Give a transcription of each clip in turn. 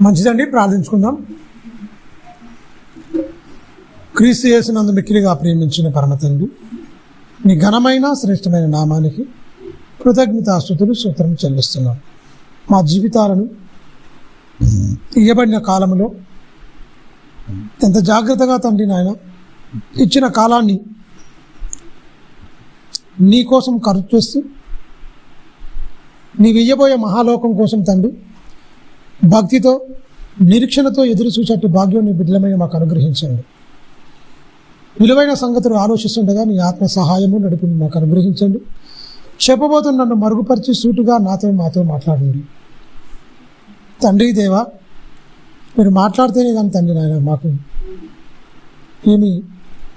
మంచిదండి, ప్రార్థించుకుందాం. క్రీస్తు యేసునందు మిక్కిలిగా ప్రేమించిన పరమ తండ్రి, నీ ఘనమైన శ్రేష్టమైన నామానికి కృతజ్ఞతాస్తుతులు స్తోత్రం చెల్లిస్తున్నాం. మా జీవితాలను ఇవ్వబడిన కాలంలో ఎంత జాగ్రత్తగా తండ్రి నాయన ఇచ్చిన కాలాన్ని నీ కోసం ఖర్చు చేస్తూ నీవు ఇయ్యబోయే మహాలోకం కోసం తండ్రి భక్తితో నిరీక్షణతో ఎదురు చూసేట్టు భాగ్యం నీ బిడ్డలమైన మాకు అనుగ్రహించండి. విలువైన సంగతులు ఆలోచిస్తుండగా నీ ఆత్మ సహాయము నడిపి మాకు అనుగ్రహించండి. చెప్పబోతున్న నన్ను మరుగుపరిచి సూటుగా మాతో మాట్లాడండి. తండ్రి దేవా, మీరు మాట్లాడితేనే కానీ తండ్రి నాయన మాకు ఏమీ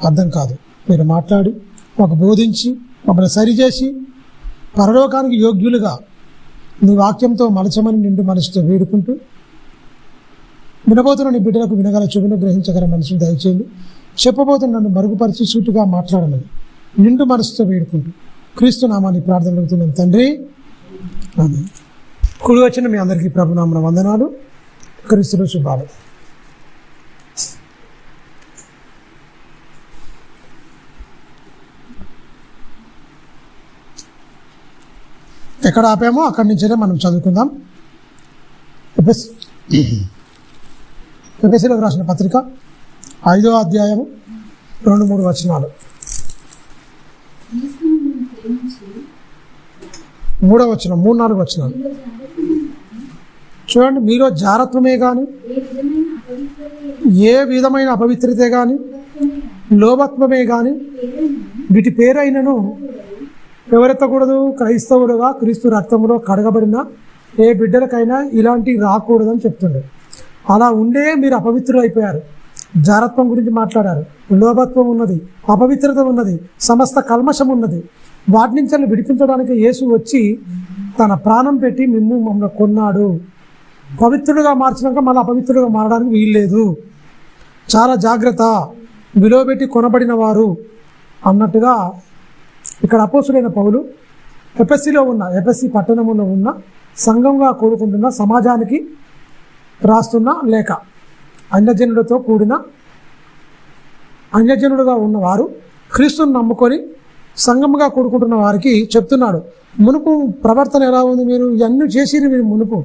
అర్థం కాదు. మీరు మాట్లాడి మాకు బోధించి మమ్మల్ని సరిచేసి పరలోకానికి యోగ్యులుగా నీ వాక్యంతో మలచమని నిండు మనసుతో వేడుకుంటూ వినబోతున్న నీ బిడ్డలకు వినగల చెవును గ్రహించగల మనసును దయచేయండి. చెప్పబోతున్న నన్ను మరుగుపరిచి సూటుగా మాట్లాడమని నిండు మనసుతో వేడుకుంటూ క్రీస్తు నామాన్ని ప్రార్థన అడుగుతున్నాం తండ్రి, ఆమేన్. కూడి వచ్చిన మీ అందరికీ ప్రభునామన వందనాలు, క్రీస్తులో శుభాలు. ఎక్కడ ఆపామో అక్కడి నుంచే మనం చదువుకుందాం. ఎఫెసీలకు రాసిన పత్రిక 5వ అధ్యాయము 2-3 వచనాలు. 3వ వచనం, 3-4 వచనాలు చూడండి. మీలో జారత్వమే కానీ, ఏ విధమైన అపవిత్రతే కానీ, లోభత్వమే కానీ వీటి పేరైనను ఎవరెత్తకూడదు. క్రైస్తవులుగా క్రీస్తు రక్తంలో కడగబడిన ఏ బిడ్డలకైనా ఇలాంటివి రాకూడదని చెప్తుండే. అలా ఉండే మీరు అపవిత్రులు అయిపోయారు. జారత్వం గురించి మాట్లాడారు. లోభత్వం ఉన్నది, అపవిత్రత ఉన్నది, సమస్త కల్మషం ఉన్నది. వాటి నుంచి విడిపించడానికి యేసు వచ్చి తన ప్రాణం పెట్టి మమ్మల్ని కొన్నాడు. పవిత్రుడుగా మార్చినాక మళ్ళీ అపవిత్రుడుగా మారడానికి వీల్లేదు. చాలా జాగ్రత్త, విలువ పెట్టి కొనబడిన వారు అన్నట్టుగా ఇక్కడ అపోస్తులైన పౌలు ఎఫెసీ పట్టణంలో ఉన్న సంఘంగా కోరుకుంటున్న సమాజానికి రాస్తున్న లేఖ. అన్యజనులతో కూడిన అన్యజనులుగా ఉన్నవారు క్రీస్తుని నమ్ముకొని సంఘంగా కూడుకుంటున్న వారికి చెప్తున్నాడు. మునుపు ప్రవర్తన ఎలా ఉంది, మీరు ఇవన్నీ చేసిరు మీరు మునుపు,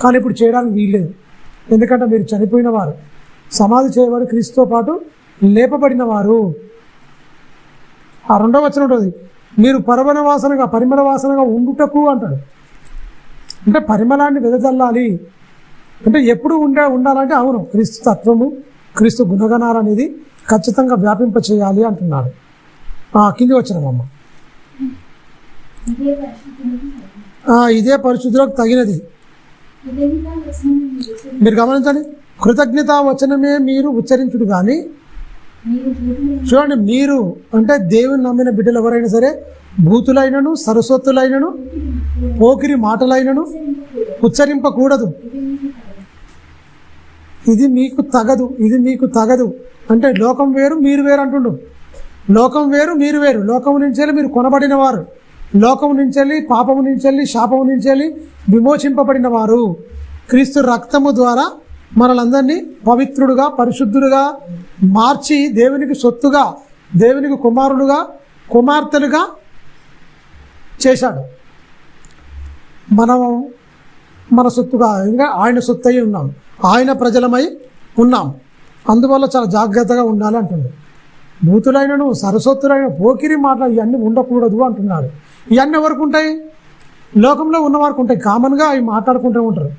కానీ ఇప్పుడు చేయడానికి వీల్లేదు. ఎందుకంటే మీరు చనిపోయిన వారు, సమాధి చేయబడి క్రీస్తుతో పాటు లేపబడిన వారు. ఆ 2వ వచనం ఉంటుంది, మీరు పరిమళ వాసనగా ఉండుటకు అంటాడు. అంటే పరిమళాన్ని వెదజల్లాలి అంటే ఎప్పుడు ఉండాలంటే అవును, క్రీస్తు తత్వము క్రీస్తు గుణగణాలు అనేది ఖచ్చితంగా వ్యాపింప చేయాలి అంటున్నాడు. కింది వచ్చినమ్మా, ఇదే పరిశుద్ధులకు తగినది. మీరు గమనించండి, కృతజ్ఞతా వచనమే మీరు ఉచ్చరించుడు కానీ. చూడండి, మీరు అంటే దేవుని నమ్మిన బిడ్డలు ఎవరైనా సరే భూతులైనను సరస్వతులైనను పోకిరి మాటలైనను ఉచ్చరింపకూడదు. ఇది మీకు తగదు అంటే లోకం వేరు మీరు వేరు అంటుండు. లోకం వేరు మీరు వేరు. లోకం నుంచి మీరు కొనబడిన వారు, లోకం నుంచి పాపము నుంచి శాపము నుంచి విమోచింపబడిన వారు. క్రీస్తు రక్తము ద్వారా మనలందరినీ పవిత్రుడుగా పరిశుద్ధులుగా మార్చి దేవునికి సొత్తుగా, దేవునికి కుమారులుగా కుమార్తెలుగా చేశాడు. మనం మన సొత్తుగా ఇంకా ఆయన సొత్తు అయి ఉన్నాం, ఆయన ప్రజలమై ఉన్నాం. అందువల్ల చాలా జాగ్రత్తగా ఉండాలి అంటుండు. భూతులైనను సరస్వతులైన పోకిరి మాటలు ఇవన్నీ ఉండకూడదు అంటున్నాడు. ఇవన్నీ ఎవరికి ఉంటాయి? లోకంలో ఉన్నవారికి ఉంటాయి. కామన్గా అవి మాట్లాడుకుంటూ ఉంటారు.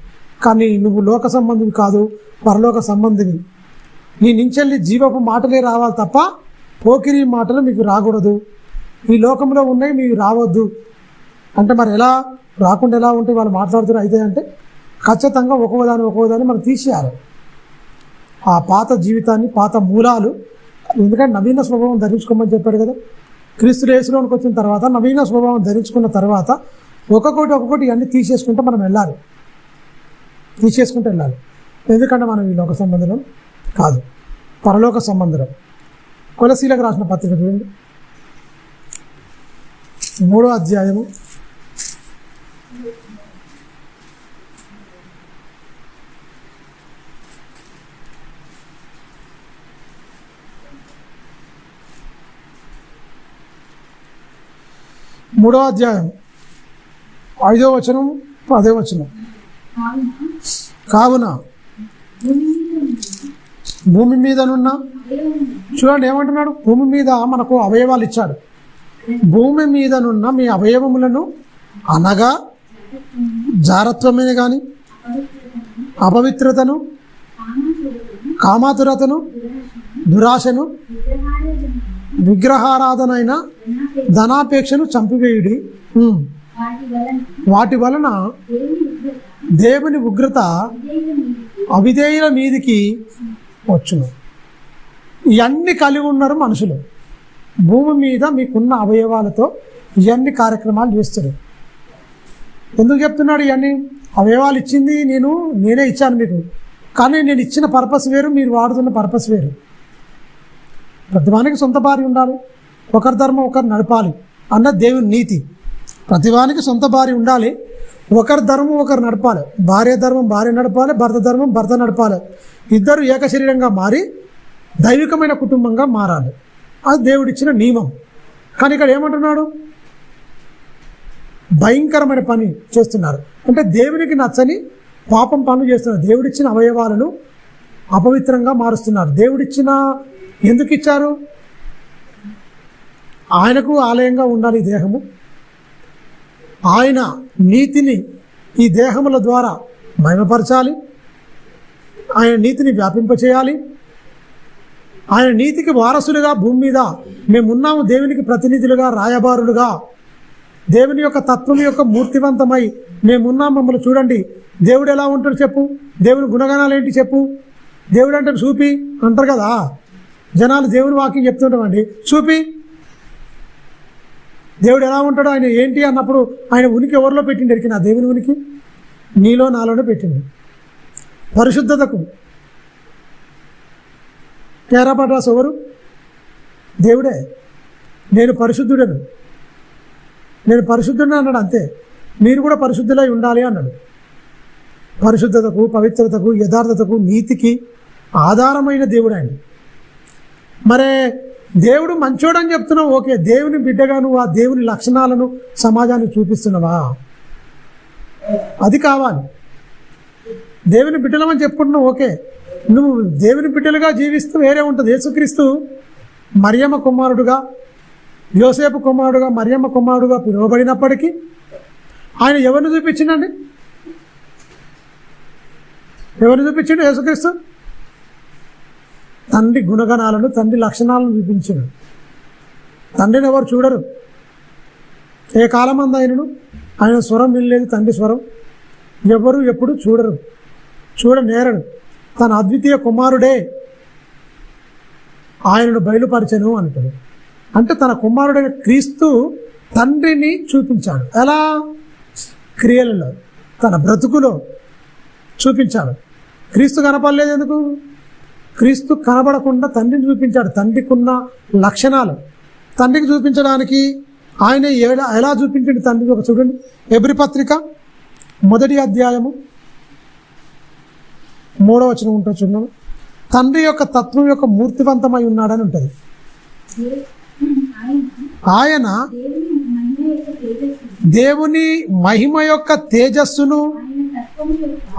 కానీ నువ్వు లోక సంబంధివి కాదు, పరలోక సంబంధివి. నీ నుంచెల్లి జీవపు మాటలే రావాలి తప్ప పోకిరి మాటలు మీకు రాకూడదు. ఈ లోకంలో ఉన్నాయి మీకు రావద్దు అంటే మరి ఎలా రాకుండా ఎలా ఉంటే వాళ్ళు మాట్లాడుతున్నారు అయితే అంటే ఖచ్చితంగా ఒక్కోదాన్ని మనం తీసేయాలి. ఆ పాత జీవితాన్ని, పాత మూలాలు. ఎందుకంటే నవీన స్వభావం ధరించుకోమని చెప్పాడు కదా. క్రీస్తు యేసులోనికి వచ్చిన తర్వాత నవీన స్వభావం ధరించుకున్న తర్వాత ఒక్కొక్కటి ఇవన్నీ తీసేసుకుంటూ మనం వెళ్ళాలి. ఎందుకంటే మనం ఈ లోక సంబంధం కాదు, పరలోక సంబంధం. కొలసీలకు రాసిన పత్రిక చూడండి, 3వ అధ్యాయము 8 3వ అధ్యాయం 5వ వచనం 10వ వచనం. కావున భూమి మీదనున్న, చూడండి ఏమంటున్నాడు, భూమి మీద మనకు అవయవాలు ఇచ్చాడు. భూమి మీదనున్న మీ అవయవములను అనగా జారత్వమే కానీ, అపవిత్రతను, కామాతురతను, దురాశను, విగ్రహారాధనైన ధనాపేక్షను చంపివేయుడి. వాటి వలన దేవుని ఉగ్రత అవిధేయుల మీదికి వచ్చును. ఇవన్నీ కలిగి ఉన్నారు మనుషులు. భూమి మీద మీకున్న అవయవాలతో ఇవన్నీ కార్యక్రమాలు చేస్తారు. ఎందుకు చెప్తున్నాడు ఇవన్నీ? అవయవాలు ఇచ్చింది నేనే ఇచ్చాను మీకు, కానీ నేను ఇచ్చిన పర్పస్ వేరు, మీరు వాడుతున్న పర్పస్ వేరు. ప్రతివానికి సొంత భార్య ఉండాలి, ఒకరి ధర్మం ఒకరు నడపాలి అన్న దేవుని నీతి. ప్రతివానికి సొంత భార్య ఉండాలి, ఒకరి ధర్మం ఒకరు నడపాలి. భార్య ధర్మం భార్య నడపాలి, భర్త ధర్మం భర్త నడపాలి. ఇద్దరు ఏక శరీరంగా మారి దైవికమైన కుటుంబంగా మారాలి. అది దేవుడిచ్చిన నియమం. కానీ ఇక్కడ ఏమంటున్నాడు? భయంకరమైన పని చేస్తున్నారు. అంటే దేవునికి నచ్చని పాపం పనులు చేస్తున్నారు. దేవుడిచ్చిన అవయవాలను అపవిత్రంగా మారుస్తున్నారు. దేవుడిచ్చిన ఎందుకు ఇచ్చారు? ఆయనకు ఆలయంగా ఉండాలి ఈ దేహము. ఆయన నీతిని ఈ దేహముల ద్వారా మహిమపరచాలి. ఆయన నీతిని వ్యాపింపచేయాలి. ఆయన నీతికి వారసులుగా భూమి మీద మేమున్నాము. దేవునికి ప్రతినిధులుగా, రాయబారులుగా, దేవుని యొక్క తత్వం యొక్క మూర్తివంతమై మేమున్నాం. మమ్మల్ని చూడండి. దేవుడు ఎలా ఉంటాడు చెప్పు, దేవుని గుణగణాలు ఏంటి చెప్పు. దేవుడు అంటే చూపి అంటారు కదా జనాలు. దేవుని వాక్యం చెప్తుంటామండి, చూపి దేవుడు ఎలా ఉంటాడో, ఆయన ఏంటి అన్నప్పుడు ఆయన ఉనికి ఎవరిలో పెట్టిండు ఎరికి? నా దేవుని ఉనికి నీలో నాలోనే పెట్టిండు. పరిశుద్ధతకు కేరాపడ్రాస్ ఎవరు? దేవుడే. నేను పరిశుద్ధుడను అన్నాడు. అంతే. మీరు కూడా పరిశుద్ధులై ఉండాలి అన్నాడు. పరిశుద్ధతకు, పవిత్రతకు, యథార్థతకు, నీతికి ఆధారమైన దేవుడు ఆయన. మరే దేవుడు మంచోడని చెప్తున్నావు, ఓకే. దేవుని బిడ్డగా నువ్వు ఆ దేవుని లక్షణాలను సమాజానికి చూపిస్తున్నావా? అది కావాలి. దేవుని బిడ్డలమని చెప్పుకుంటున్నావు, ఓకే. నువ్వు దేవుని బిడ్డలుగా జీవిస్తూ వేరే ఉంటుంది. యేసుక్రీస్తు మరియమ్మ కుమారుడుగా, యోసేపు కుమారుడుగా, మరియమ్మ కుమారుడుగా పిలువబడినప్పటికీ ఆయన ఎవరిని చూపించిండండి? ఎవరిని చూపించిండు? యేసుక్రీస్తు తండ్రి గుణగణాలను, తండ్రి లక్షణాలను చూపించాడు. తండ్రిని ఎవరు చూడరు. ఏ కాలమంది ఆయన స్వరం వినలేదు. తండ్రి స్వరం ఎవరు ఎప్పుడు చూడనేరడు. తన అద్వితీయ కుమారుడే ఆయనను బయలుపరచను అంటాడు. అంటే తన కుమారుడైన క్రీస్తు తండ్రిని చూపించాడు. ఎలా? క్రియలలో, తన బ్రతుకులో చూపించాడు. క్రీస్తు కనపడలేదు ఎందుకు? క్రీస్తు కనబడకుండా తండ్రిని చూపించాడు. తండ్రికి ఉన్న లక్షణాలు తండ్రికి చూపించడానికి ఆయన ఎలా చూపించండి తండ్రికి? ఒక చూడండి, హెబ్రీ పత్రిక 1వ అధ్యాయము 3వ వచనం ఉంటుంది చూడండి. తండ్రి యొక్క తత్వం యొక్క మూర్తివంతమై ఉన్నాడని ఉంటుంది. ఆయన దేవుని మహిమ యొక్క తేజస్సును,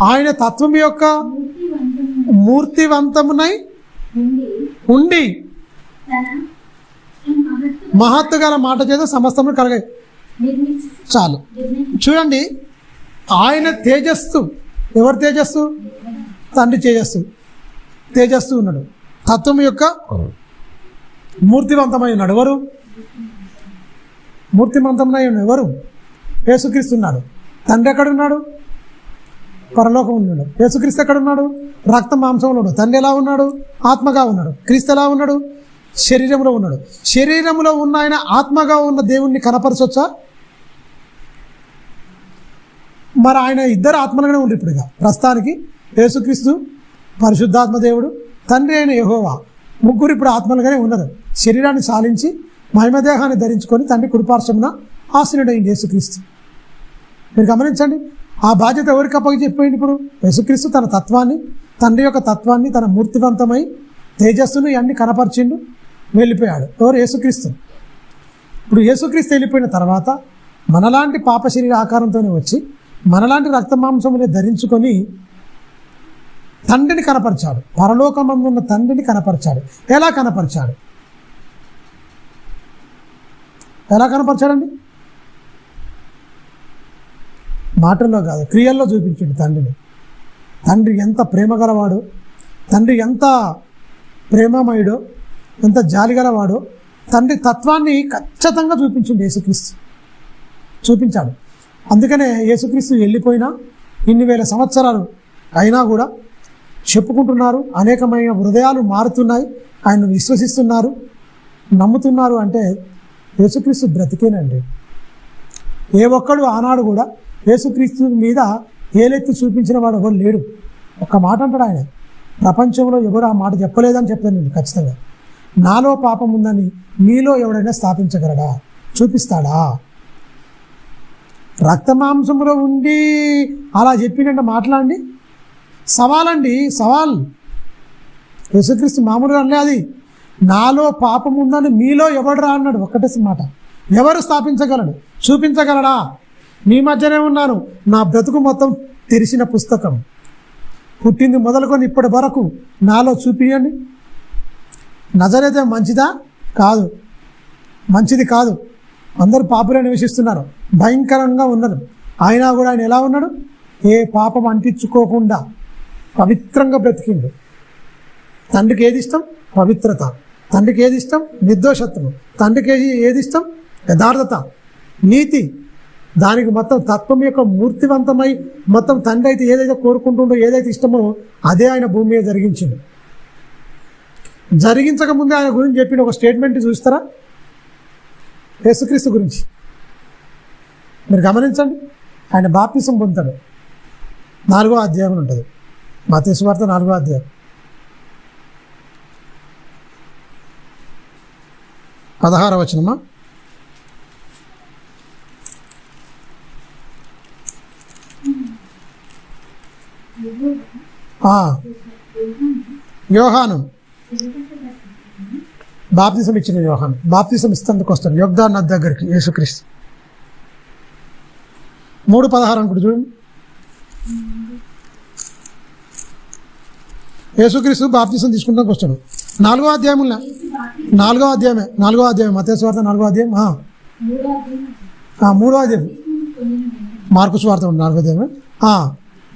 ఆయన తత్వం యొక్క మూర్తివంతమునై ఉండి మహత్తు గల మాట చేత సమస్తమును కలగాయి. చాలు. చూడండి, ఆయన తేజస్సు. ఎవరు తేజస్సు? తండ్రి తేజస్సు ఉన్నాడు. తత్వం యొక్క మూర్తివంతమై ఉన్నాడు. ఎవరు మూర్తివంతమై ఉన్నాడు? ఎవరు? యేసుక్రీస్తు ఉన్నాడు. తండ్రి ఎక్కడున్నాడు? పరలోకం ఉన్నాడు. యేసుక్రీస్తు ఎక్కడున్నాడు? రక్త మాంసంలో ఉన్నాడు. తండ్రి ఎలా ఉన్నాడు? ఆత్మగా ఉన్నాడు. క్రీస్తు ఎలా ఉన్నాడు? శరీరంలో ఉన్నాడు. శరీరంలో ఉన్న ఆయన ఆత్మగా ఉన్న దేవుణ్ణి కనపరచొచ్చా? మరి ఆయన ఇద్దరు ఆత్మలుగానే ఉండి ఇప్పుడు ఇక ప్రస్తుతానికి యేసుక్రీస్తు పరిశుద్ధాత్మ దేవుడు, తండ్రి అయిన యెహోవా, ముగ్గురు ఇప్పుడు ఆత్మలుగానే ఉన్నారు. శరీరాన్ని సాలించి మహిమదేహాన్ని ధరించుకొని తండ్రి కుడిపార్శ్వమున ఆసీనుడైన యేసుక్రీస్తు. మీరు గమనించండి, ఆ బాధ్యత ఎవరికి అప్పగిపోయింది? ఇప్పుడు యేసుక్రీస్తు తన తత్వాన్ని, తండ్రి యొక్క తత్వాన్ని, తన మూర్తివంతమై తేజస్సును ఇవన్నీ కనపరిచిండు, వెళ్ళిపోయాడు. ఎవరు? యేసుక్రీస్తు. ఇప్పుడు యేసుక్రీస్తు వెళ్ళిపోయిన తర్వాత మనలాంటి పాప శరీర ఆకారంతోనే వచ్చి మనలాంటి రక్తమాంసమునే ధరించుకొని తండ్రిని కనపరిచాడు. పరలోకమందున్న తండ్రిని కనపరిచాడు. ఎలా కనపరిచాడు? ఎలా కనపరిచాడండి? మాటల్లో కాదు, క్రియల్లో చూపించాడు తండ్రిని. తండ్రి ఎంత ప్రేమ గలవాడో, తండ్రి ఎంత ప్రేమమయుడో, ఎంత జాలి గలవాడో తండ్రి తత్వాన్ని ఖచ్చితంగా చూపించింది యేసుక్రీస్తు, చూపించాడు. అందుకనే యేసుక్రీస్తు వెళ్ళిపోయినా ఇన్ని వేల సంవత్సరాలు అయినా కూడా చెప్పుకుంటున్నారు. అనేకమైన హృదయాలు మారుతున్నాయి, ఆయన విశ్వసిస్తున్నారు, నమ్ముతున్నారు. అంటే యేసుక్రీస్తు బ్రతికేనండి. ఏ ఒక్కడు ఆనాడు కూడా యేసుక్రీస్తు మీద ఏలెత్తి చూపించిన వాడు ఎవరు లేడు. ఒక్క మాట అంటాడు ఆయన, ప్రపంచంలో ఎవరు ఆ మాట చెప్పలేదని చెప్తాను నేను ఖచ్చితంగా. నాలో పాపం ఉందని మీలో ఎవడైనా స్థాపించగలడా? చూపిస్తాడా? రక్తమాంసంలో ఉండి అలా చెప్పినట్టు మాట్లాడండి, సవాలండి, సవాల్. యేసుక్రీస్తు మామూలుగా అనలే అది. నాలో పాపం ఉందని మీలో ఎవడరా అన్నాడు. ఒక్కటే మాట. ఎవరు స్థాపించగలడు? చూపించగలడా? మీ మధ్యనే ఉన్నాను, నా బ్రతుకు మొత్తం తెరిచిన పుస్తకం, పుట్టింది మొదలుకొని ఇప్పటి వరకు నాలో చూపియండి. నజరేతే మంచిదా? కాదు, మంచిది కాదు. అందరూ పాపులే నివసిస్తున్నారు, భయంకరంగా ఉన్నారు. అయినా కూడా ఆయన ఎలా ఉన్నాడు? ఏ పాపం అంటించుకోకుండా పవిత్రంగా బ్రతికిండు. తండ్రికి ఏది ఇష్టం? పవిత్రత. తండ్రికి ఏది ఇష్టం? నిర్దోషత్వం. తండ్రికి ఏది ఇష్టం? యథార్థత, నీతి. దానికి మొత్తం తత్వం యొక్క మూర్తివంతమై మొత్తం తండ్రి అయితే ఏదైతే కోరుకుంటుండో, ఏదైతే ఇష్టమో అదే ఆయన భూమి మీద జరిగించిండు. జరిగించకముందే ఆయన గురించి చెప్పిన ఒక స్టేట్మెంట్ చూస్తారా? యేసుక్రీస్తు గురించి మీరు గమనించండి. ఆయన బాప్తిసం పొందుతాడు. 4వ అధ్యాయం ఉంటుంది, మత్తయి సువార్త 4వ అధ్యాయం 16వ వచనమా? యోహాను బాప్తిసం ఇచ్చిన యోహాను బాప్తిసం ఇస్తందుకు వస్తాడు యొర్దాను నది దగ్గరికి యేసుక్రీస్తు. 3:16 అనుకుంటు చూడండి. యేసుక్రీస్తు బాప్తిసం తీసుకుంటానికి వస్తాడు. 4వ అధ్యాయముల 4వ అధ్యాయం మత్తయి సువార్త 4వ అధ్యాయం 3వ అధ్యాయం మార్కు సువార్త 4వ అధ్యాయం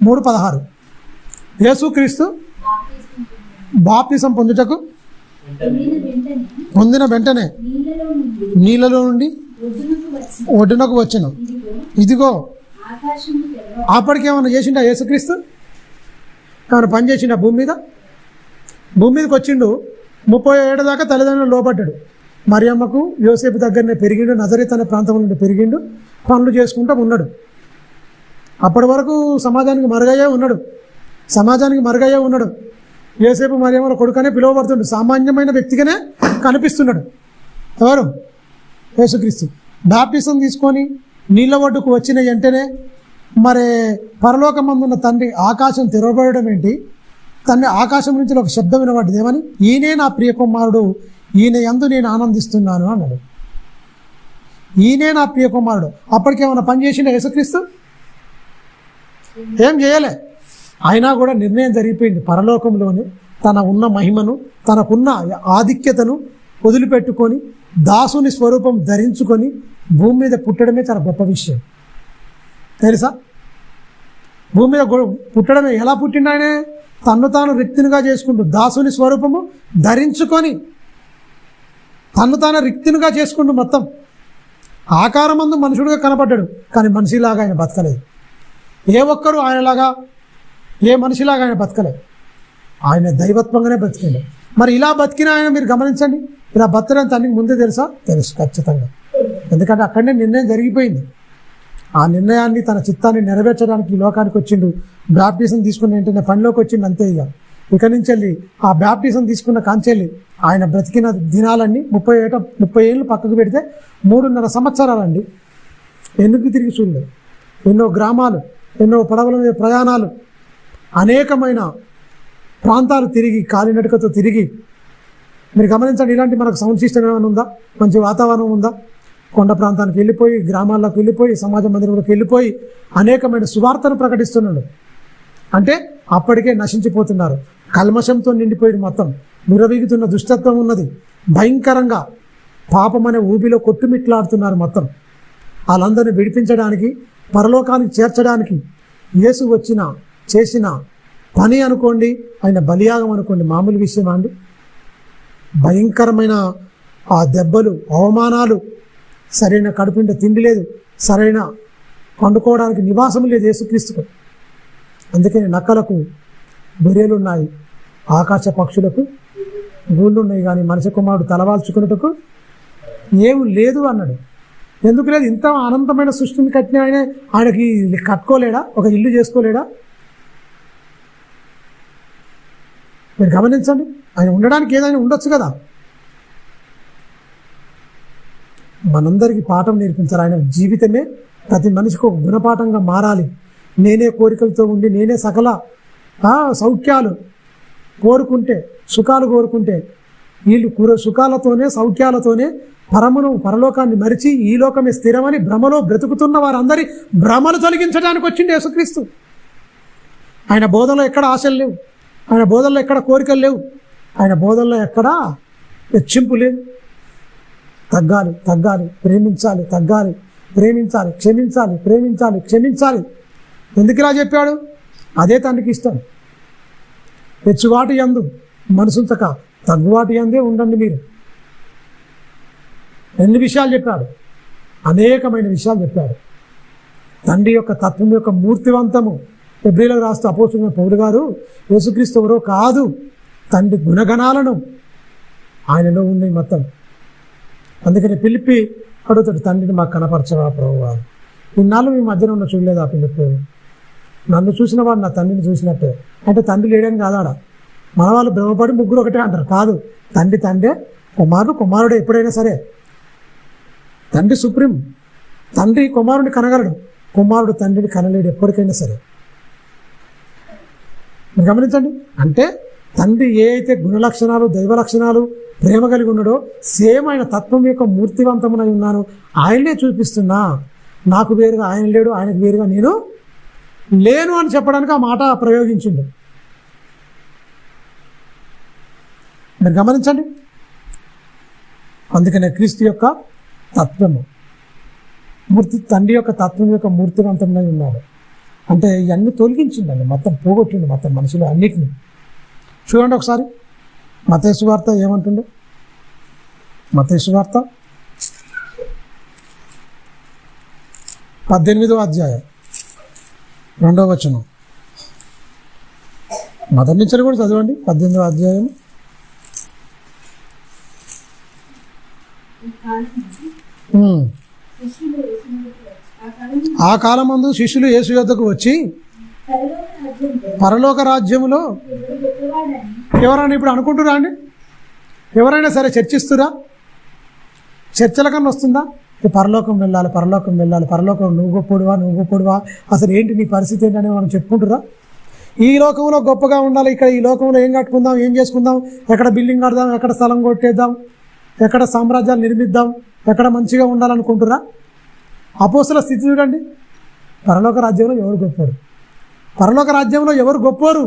3:16 యేసుక్రీస్తు బాప్తిసం పొందుటకు పొందిన వెంటనే నీళ్ళలో నుండి ఒడ్డునకు వచ్చెను. ఇదిగో అప్పటికేమన్నా చేసిండా యేసుక్రీస్తు? ఏమైనా పని చేసిండా భూమి మీదకి వచ్చిండు. 30 ఏళ్ళ దాకా తల్లిదండ్రులు లోపడ్డాడు. మరియమ్మకు యోసేపు దగ్గరనే పెరిగిండు. నజరేత్ అనే ప్రాంతం నుండి పెరిగిండు. పనులు చేసుకుంటూ ఉన్నాడు. అప్పటి వరకు సమాజానికి మరుగయ్యే ఉన్నాడు. యోసేపు మరియమ్మల కొడుకనే పిలువబడుతుండు. సామాన్యమైన వ్యక్తిగానే కనిపిస్తున్నాడు. ఎవరు? యేసుక్రీస్తు. బాప్తిసం తీసుకొని నీళ్ళ ఒడ్డుకు వచ్చిన వెంటనే మరి పరలోకమందున్న తండ్రి ఆకాశం తెరవబడడం ఏంటి? తండ్రి ఆకాశం నుంచి ఒక శబ్దం వినబడ్డది. ఏమని? ఈయనే నా ప్రియ కుమారుడు, ఈయన యందు నేను ఆనందిస్తున్నాను అన్నాడు. ఈయనే నా ప్రియ కుమారుడు. అప్పటికేమన్నా పని చేసిండా యేసుక్రీస్తు? ఏం చేయలే. అయినా కూడా నిర్ణయం జరిగిపోయింది. పరలోకంలోనే తన ఉన్న మహిమను, తనకున్న ఆధిక్యతను వదిలిపెట్టుకొని దాసుని స్వరూపం ధరించుకొని భూమి మీద పుట్టడమే చాలా గొప్ప విషయం తెలుసా? భూమి మీద పుట్టడమే. ఎలా పుట్టిండు ఆయనే? తన్ను తాను రిక్తినిగా చేసుకుంటూ దాసుని స్వరూపము ధరించుకొని తన్ను తాను రిక్తినిగా చేసుకుంటూ మొత్తం ఆకారమందు మనుషుడిగా కనపడ్డాడు. కానీ మనిషిలాగా ఆయన బతకలేదు. ఏ ఒక్కరూ ఆయనలాగా, ఏ మనిషిలాగా ఆయన బతకలేదు. ఆయన దైవత్వంగానే బతికిండు. మరి ఇలా బతికిన ఆయన మీరు గమనించండి. ఇలా బతకడం తండ్రికి ముందే తెలుసా? తెలుసు ఖచ్చితంగా. ఎందుకంటే అక్కడనే నిర్ణయం జరిగిపోయింది. ఆ నిర్ణయాన్ని, తన చిత్తాన్ని నెరవేర్చడానికి ఈ లోకానికి వచ్చిండు. బ్యాప్టిజం తీసుకున్న వెంటనే పనిలోకి వచ్చిండు. అంతే. ఇక నుంచి వెళ్ళి ఆ బ్యాప్టిజం తీసుకున్న కాంచెల్లి ఆయన బ్రతికిన దినాలన్నీ 30 ఏళ్ళు పక్కకు పెడితే 3.5 సంవత్సరాలండి. ఎందుకు తిరిగి చూడలేదు. ఎన్నో గ్రామాలు, ఎన్నో పడవల మీద ప్రయాణాలు, అనేకమైన ప్రాంతాలు తిరిగి, కాలినడకతో తిరిగి. మీరు గమనించండి. ఇలాంటి మనకు సౌండ్ సిస్టమ్ ఏమైనా ఉందా? మంచి వాతావరణం ఉందా? కొండ ప్రాంతానికి వెళ్ళిపోయి, గ్రామాల్లోకి వెళ్ళిపోయి, సమాజ మందిరంలోకి వెళ్ళిపోయి అనేకమైన సువార్తను ప్రకటిస్తున్నాడు. అంటే అప్పటికే నశించిపోతున్నారు, కల్మషంతో నిండిపోయి మొత్తం విరవీగుతున్న దుష్టత్వం ఉన్నది, భయంకరంగా పాపం అనే ఊబిలో కొట్టుమిట్లాడుతున్నారు మొత్తం. వాళ్ళందరినీ విడిపించడానికి, పరలోకానికి చేర్చడానికి యేసు చేసిన పని అనుకోండి, ఆయన బలియాగం అనుకోండి, మామూలు విషయమా అండి? భయంకరమైన ఆ దెబ్బలు, అవమానాలు, సరైన కడుపుంటే తిండి లేదు, సరైన పండుకోవడానికి నివాసం లేదు యేసుక్రీస్తుకు. అందుకని నక్కలకు బొరియలు ఉన్నాయి, ఆకాశ పక్షులకు గూళ్ళు ఉన్నాయి, కానీ మనిషి కుమారుడు తలవాల్చుకున్నట్టుకు ఏమి లేదు అన్నాడు. ఎందుకు లేదు? ఇంత అనంతమైన సృష్టిని కట్టిన ఆయనకి కట్టుకోలేడా? ఒక ఇల్లు చేసుకోలేడా? మీరు గమనించండి, ఆయన ఉండడానికి ఏదైనా ఉండొచ్చు కదా. మనందరికీ పాఠం నేర్పించాలి. ఆయన జీవితమే ప్రతి మనిషికి ఒక గుణపాఠంగా మారాలి. నేనే కోరికలతో ఉండి, నేనే సకల సౌఖ్యాలు కోరుకుంటే, సుఖాలు కోరుకుంటే, వీళ్ళు సుఖాలతోనే సౌఖ్యాలతోనే పరలోకాన్ని మరిచి ఈ లోకమే స్థిరమని భ్రమలో బ్రతుకుతున్న వారందరి భ్రమలు తొలగించడానికి వచ్చింది యేసుక్రీస్తు. ఆయన బోధనలో ఎక్కడ ఆశలు లేవు, ఆయన బోధనలో ఎక్కడ కోరికలు లేవు, ఆయన బోధనలో ఎక్కడ హెచ్చింపు లేదు. తగ్గాలి, తగ్గాలి, ప్రేమించాలి, తగ్గాలి, ప్రేమించాలి, క్షమించాలి, ప్రేమించాలి, క్షమించాలి. ఎందుకు ఇలా చెప్పాడు? అదే తండ్రికి ఇష్టం. హెచ్చువాటి యందు మనసుంచక తగ్గువాటి యందే ఉండండి మీరు. ఎన్ని విషయాలు చెప్పాడు? అనేకమైన విషయాలు చెప్పాడు. తండ్రి యొక్క తత్వం యొక్క మూర్తివంతము. హెబ్రీయులకు రాస్తూ అపోస్తలుడైన పౌలు గారు, యేసుక్రీస్తు ఎవరో కాదు, తండ్రి గుణగణాలను ఆయనలో ఉన్నాయి మొత్తం. అందుకని పిలిపి అడుగుతాడు, తండ్రిని మాకు కనపరచవా ప్రభువా? ఇన్నాళ్ళు మీ మధ్యన ఉన్న చూడలేదు ఆ పిలిపి. నన్ను చూసిన వాడు నా తండ్రిని చూసినట్టే. అంటే తండ్రి లేడని కాదాడ. మన వాళ్ళు భ్రమపడి ముగ్గురు ఒకటే అంటారు. కాదు, తండ్రి తండ్రే, కుమారుడే. ఎప్పుడైనా సరే తండ్రి సుప్రీం. తండ్రి కుమారుడిని కనగలడు, కుమారుడు తండ్రిని కనలేడు ఎప్పటికైనా సరే. మీరు గమనించండి. అంటే తండ్రి ఏ అయితే గుణలక్షణాలు, దైవ లక్షణాలు, ప్రేమ కలిగి ఉన్నాడో సేమ్ ఆయన తత్వం యొక్క మూర్తివంతమునై ఉన్నాను, ఆయనే చూపిస్తున్నా. నాకు వేరుగా ఆయన లేడు, ఆయనకు వేరుగా నేను లేను అని చెప్పడానికి ఆ మాట ప్రయోగించిండు. మీరు గమనించండి. అందుకనే క్రీస్తు యొక్క తత్వము తండ్రి యొక్క తత్వం యొక్క మూర్తివంతమై ఉన్నాడు. అంటే ఇవన్నీ తొలగించిండండి, మొత్తం పోగొట్టిండు మొత్తం మనుషులు అన్నిటిని. చూడండి ఒకసారి మత్తయి సువార్త ఏమంటుండో. మత్తయి సువార్త 18వ అధ్యాయం 2వ వచనం. మొదటి నుంచి కూడా చదవండి. 18వ అధ్యాయం. ఆ కాలమందు శిష్యులు యేసు యొద్దకు వచ్చి, పరలోక రాజ్యములో ఎవరైనా ఇప్పుడు అనుకుంటురా అండి? ఎవరైనా సరే చర్చిస్తురా? చర్చల కన్నా వస్తుందా? పరలోకం వెళ్ళాలి, పరలోకం వెళ్ళాలి, పరలోకం నువ్వు గొప్పడువా, అసలు ఏంటి నీ పరిస్థితి ఏంటని మనం చెప్పుకుంటురా? ఈ లోకంలో గొప్పగా ఉండాలి, ఇక్కడ ఈ లోకంలో ఏం కట్టుకుందాం, ఏం చేసుకుందాం, ఎక్కడ బిల్డింగ్ కడదాం, ఎక్కడ స్థలం కొట్టేద్దాం, ఎక్కడ సామ్రాజ్యాలు నిర్మిద్దాం, ఎక్కడ మంచిగా ఉండాలనుకుంటురా? అపోస్తల స్థితి చూడండి. పరలోక రాజ్యంలో ఎవరు గొప్పోరు, పరలోక రాజ్యంలో ఎవరు గొప్పోరు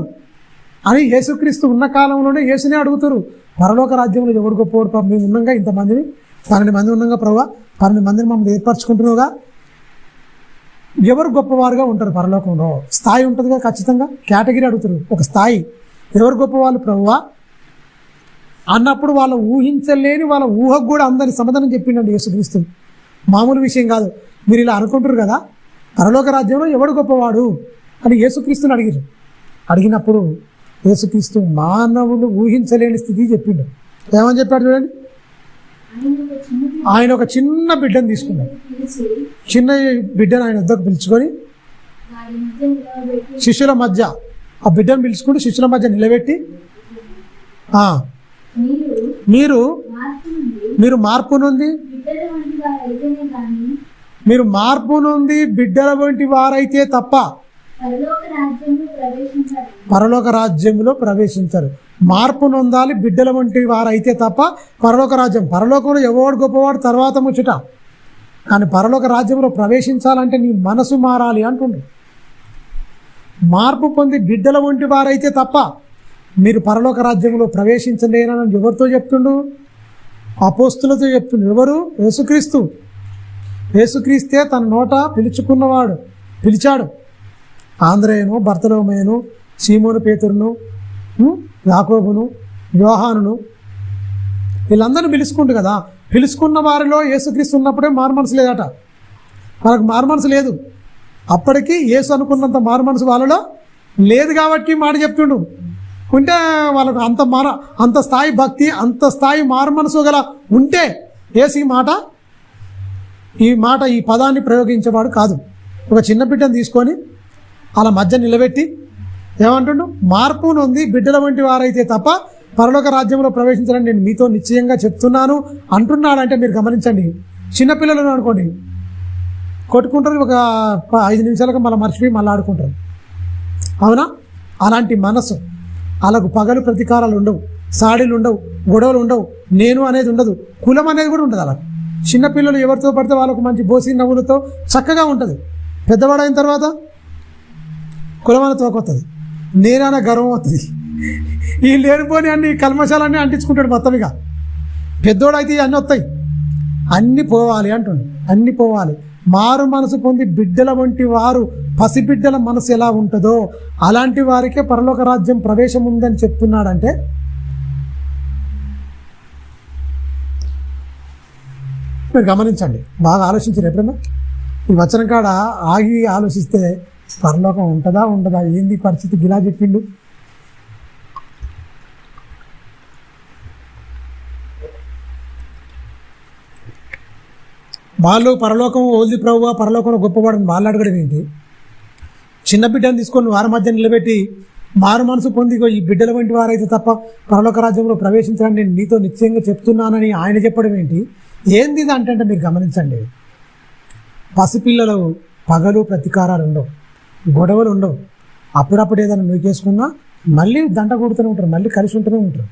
అని యేసుక్రీస్తు ఉన్న కాలంలోనే యేసునే అడుగుతారు. పరలోక రాజ్యంలో ఎవరు గొప్పవాడు? మేము ఉన్నాగా, ఇంతమందిని 12 మంది ఉన్నాగా ప్రభా, 12 మందిని మమ్మల్ని ఏర్పరచుకుంటున్నావుగా, ఎవరు గొప్పవారుగా ఉంటారు పరలోకంలో? స్థాయి ఉంటుందిగా ఖచ్చితంగా. కేటగిరీ అడుగుతారు, ఒక స్థాయి. ఎవరు గొప్పవాళ్ళు ప్రభువా అన్నప్పుడు వాళ్ళ ఊహించలేని వాళ్ళ ఊహకు కూడా అందరి సమాధానం చెప్పిండండి యేసుక్రీస్తు. మామూలు విషయం కాదు. మీరు ఇలా అనుకుంటారు కదా, పరలోక రాజ్యంలో ఎవడు గొప్పవాడు అని యేసుక్రీస్తుని అడిగినప్పుడు యేసుక్రీస్తు మానవులు ఊహించలేని స్థితి చెప్పిండు. ఏమని చెప్పాడు చూడండి. ఆయన ఒక చిన్న బిడ్డను తీసుకున్నాడు. చిన్న బిడ్డను ఆయన వద్దకు పిలుచుకొని శిష్యుల మధ్య ఆ బిడ్డను పిలుచుకుంటూ శిష్యుల మధ్య నిలబెట్టి, మీరు మార్పు నుండి బిడ్డల వంటి వారైతే తప్ప పరలోక రాజ్యంలో ప్రవేశించరు. మార్పు నొందాలి, బిడ్డల వంటి వారైతే తప్ప పరలోక రాజ్యం. పరలోకంలో ఎవడు గొప్పవాడు తర్వాత ముచ్చట. కానీ పరలోక రాజ్యంలో ప్రవేశించాలంటే నీ మనసు మారాలి అంటుండు. మార్పు పొంది బిడ్డల వంటి వారైతే తప్ప మీరు పరలోక రాజ్యంలో ప్రవేశించలేనని ఎవరితో చెప్తుండు? అపోస్తులతో చెప్తుండు. ఎవరు? యేసుక్రీస్తు. యేసుక్రీస్తే తన నోట పిలిచాడు. ఆంద్రేయును, బర్తలోమేయును, సీమోను పేతురును, యాకోబును, యోహానును, వీళ్ళందరినీ పిలుచుకుంటు కదా. పిలుచుకున్న వారిలో యేసుక్రీస్తు ఉన్నప్పుడే మారుమనసు లేదట. మనకు మారుమనసు లేదు. అప్పటికి యేసు అనుకున్నంత మారుమనసు వాళ్ళలో లేదు కాబట్టి మాట చెప్తుండు. ఉంటే వాళ్ళకు అంత స్థాయి భక్తి, అంత స్థాయి మారుమనసు గల ఉంటే యేసు ఈ పదాన్ని ప్రయోగించేవాడు కాదు. ఒక చిన్న బిడ్డను తీసుకొని అలా మధ్య నిలబెట్టి ఏమంటుండు? మార్పు నొంది బిడ్డల వంటి వారైతే తప్ప పరలోక రాజ్యంలో ప్రవేశించాలని నేను మీతో నిశ్చయంగా చెప్తున్నాను అంటున్నాడంటే మీరు గమనించండి. చిన్నపిల్లలను అనుకోండి, కొట్టుకుంటారు, ఒక 5 నిమిషాలకు మళ్ళీ మర్చిపోయి మళ్ళీ ఆడుకుంటారు. అవునా? అలాంటి మనసు, అలాగ పగలు ప్రతీకారాలు ఉండవు, సాడీలు ఉండవు, గొడవలు ఉండవు, నేను అనేది ఉండదు, కులం అనేది కూడా ఉండదు. అలా చిన్నపిల్లలు ఎవరితో పడితే వాళ్ళకు మంచి బోసి నవ్వులతో చక్కగా ఉంటుంది. పెద్దవాడైన తర్వాత కులమైన తోకొస్తుంది, నేనైనా గర్వం అవుతుంది. ఈ లేనిపోని అన్ని కల్మశాలన్నీ అంటించుకుంటాడు మొత్తం. ఇక పెద్దోడైతే అన్నీ వస్తాయి, అన్నీ పోవాలి అంటుండు. అన్నీ పోవాలి. మారు మనసు పొంది బిడ్డల వంటి వారు, పసిబిడ్డల మనసు ఎలా ఉంటుందో అలాంటి వారికే పరలోక రాజ్యం ప్రవేశం ఉందని చెప్తున్నాడంటే మీరు గమనించండి, బాగా ఆలోచించారు. ఎప్పుడన్నా ఈ వచనం కాడ ఆగి ఆలోచిస్తే పరలోకం ఉంటుందా ఉండదా, ఏంది పరిస్థితి గిలా చెప్పిండు. వాళ్ళు పరలోకం ఓల్ది ప్రభువా, పరలోకంలో గొప్పవాడని వాళ్ళు అడగడం ఏంటి? చిన్న బిడ్డను తీసుకొని వారి మధ్య నిలబెట్టి మారు మనసు పొంది ఈ బిడ్డల వంటి వారైతే తప్ప పరలోక రాజ్యంలో ప్రవేశించాలని నేను నీతో నిశ్చయంగా చెప్తున్నానని ఆయన చెప్పడం ఏంటి? ఏంది ఇది అంటే మీరు గమనించండి. పసిపిల్లలు పగలు ప్రతీకారాలు ఉండవు, గొడవలు ఉండవు. అప్పుడప్పుడు ఏదైనా నూకేసుకున్నా మళ్ళీ దంట కొడుతూనే ఉంటారు, మళ్ళీ కలిసి ఉంటూనే ఉంటారు.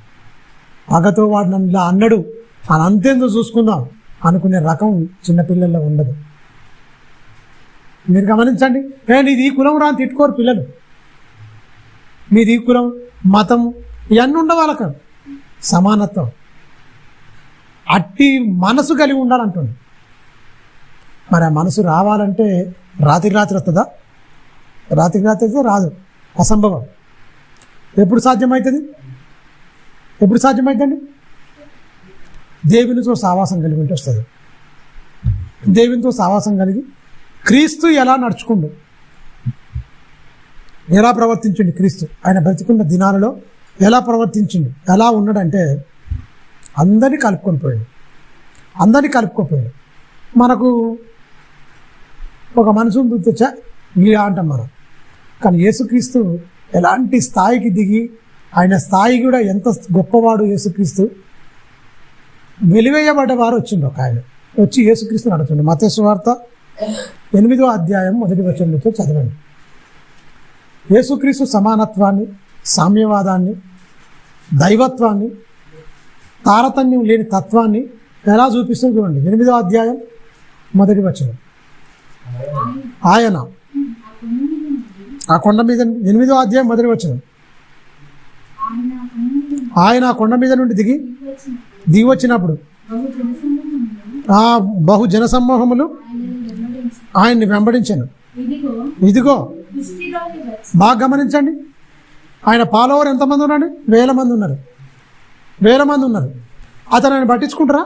పగతో వాడు నన్ను ఇలా అన్నాడు అని అంతేందో చూసుకుందాం అనుకునే రకం చిన్నపిల్లల్లో ఉండదు. మీరు గమనించండి. నీది ఈ కులం రా అని తిట్టుకోరు పిల్లలు. మీది ఈ కులం, మతం ఇవన్నీ ఉండవు. వాళ్ళకు సమానత్వం, అట్టి మనసు కలిగి ఉండాలంటుంది. మరి ఆ మనసు రావాలంటే రాత్రి వస్తుందా? రాత్రి అయితే రాదు, అసంభవం. ఎప్పుడు సాధ్యమవుతుంది? ఎప్పుడు సాధ్యమవుతుంది? దేవునితో సావాసం కలిగి ఉంటే వస్తుంది. దేవునితో సావాసం కలిగి క్రీస్తు ఎలా నడుచుకుండు, ఎలా ప్రవర్తించిండు క్రీస్తు ఆయన బ్రతికున్న దినాలలో ఎలా ప్రవర్తించిండు, ఎలా ఉన్నాడంటే అందరినీ కలుపుకోపోయాడు. మనకు ఒక మనసును గుర్తొచ్చా గీడా అంటాం మనం. కానీ యేసుక్రీస్తు ఎలాంటి స్థాయికి దిగి, ఆయన స్థాయి కూడా ఎంత గొప్పవాడు యేసుక్రీస్తు. వెలివేయబడ్డ వారు వచ్చిండు. ఒక ఆయన వచ్చి యేసుక్రీస్తుని అడుగుతుండు. మత్తయి సువార్త 8వ అధ్యాయం 1వ వచనంతో చదవండి. యేసుక్రీస్తు సమానత్వాన్ని, సామ్యవాదాన్ని, దైవత్వాన్ని, తారతమ్యం లేని తత్వాన్ని ఎలా చూపిస్తుంది చూడండి. 8వ అధ్యాయం 1వ వచనం. ఆయన ఆ కొండ మీద, 8వ అధ్యాయం 1వ వచనం, ఆయన ఆ కొండ మీద నుండి దిగి వచ్చినప్పుడు ఆ బహు జనసమూహములు ఆయన్ని వెంబడించాను. ఇదిగో బాగా గమనించండి. ఆయన ఫాలోవర్ ఎంతమంది ఉన్నాడు? 1000 మంది ఉన్నారు. 1000 మంది ఉన్నారు. అతను ఆయన పట్టించుకుంటారా?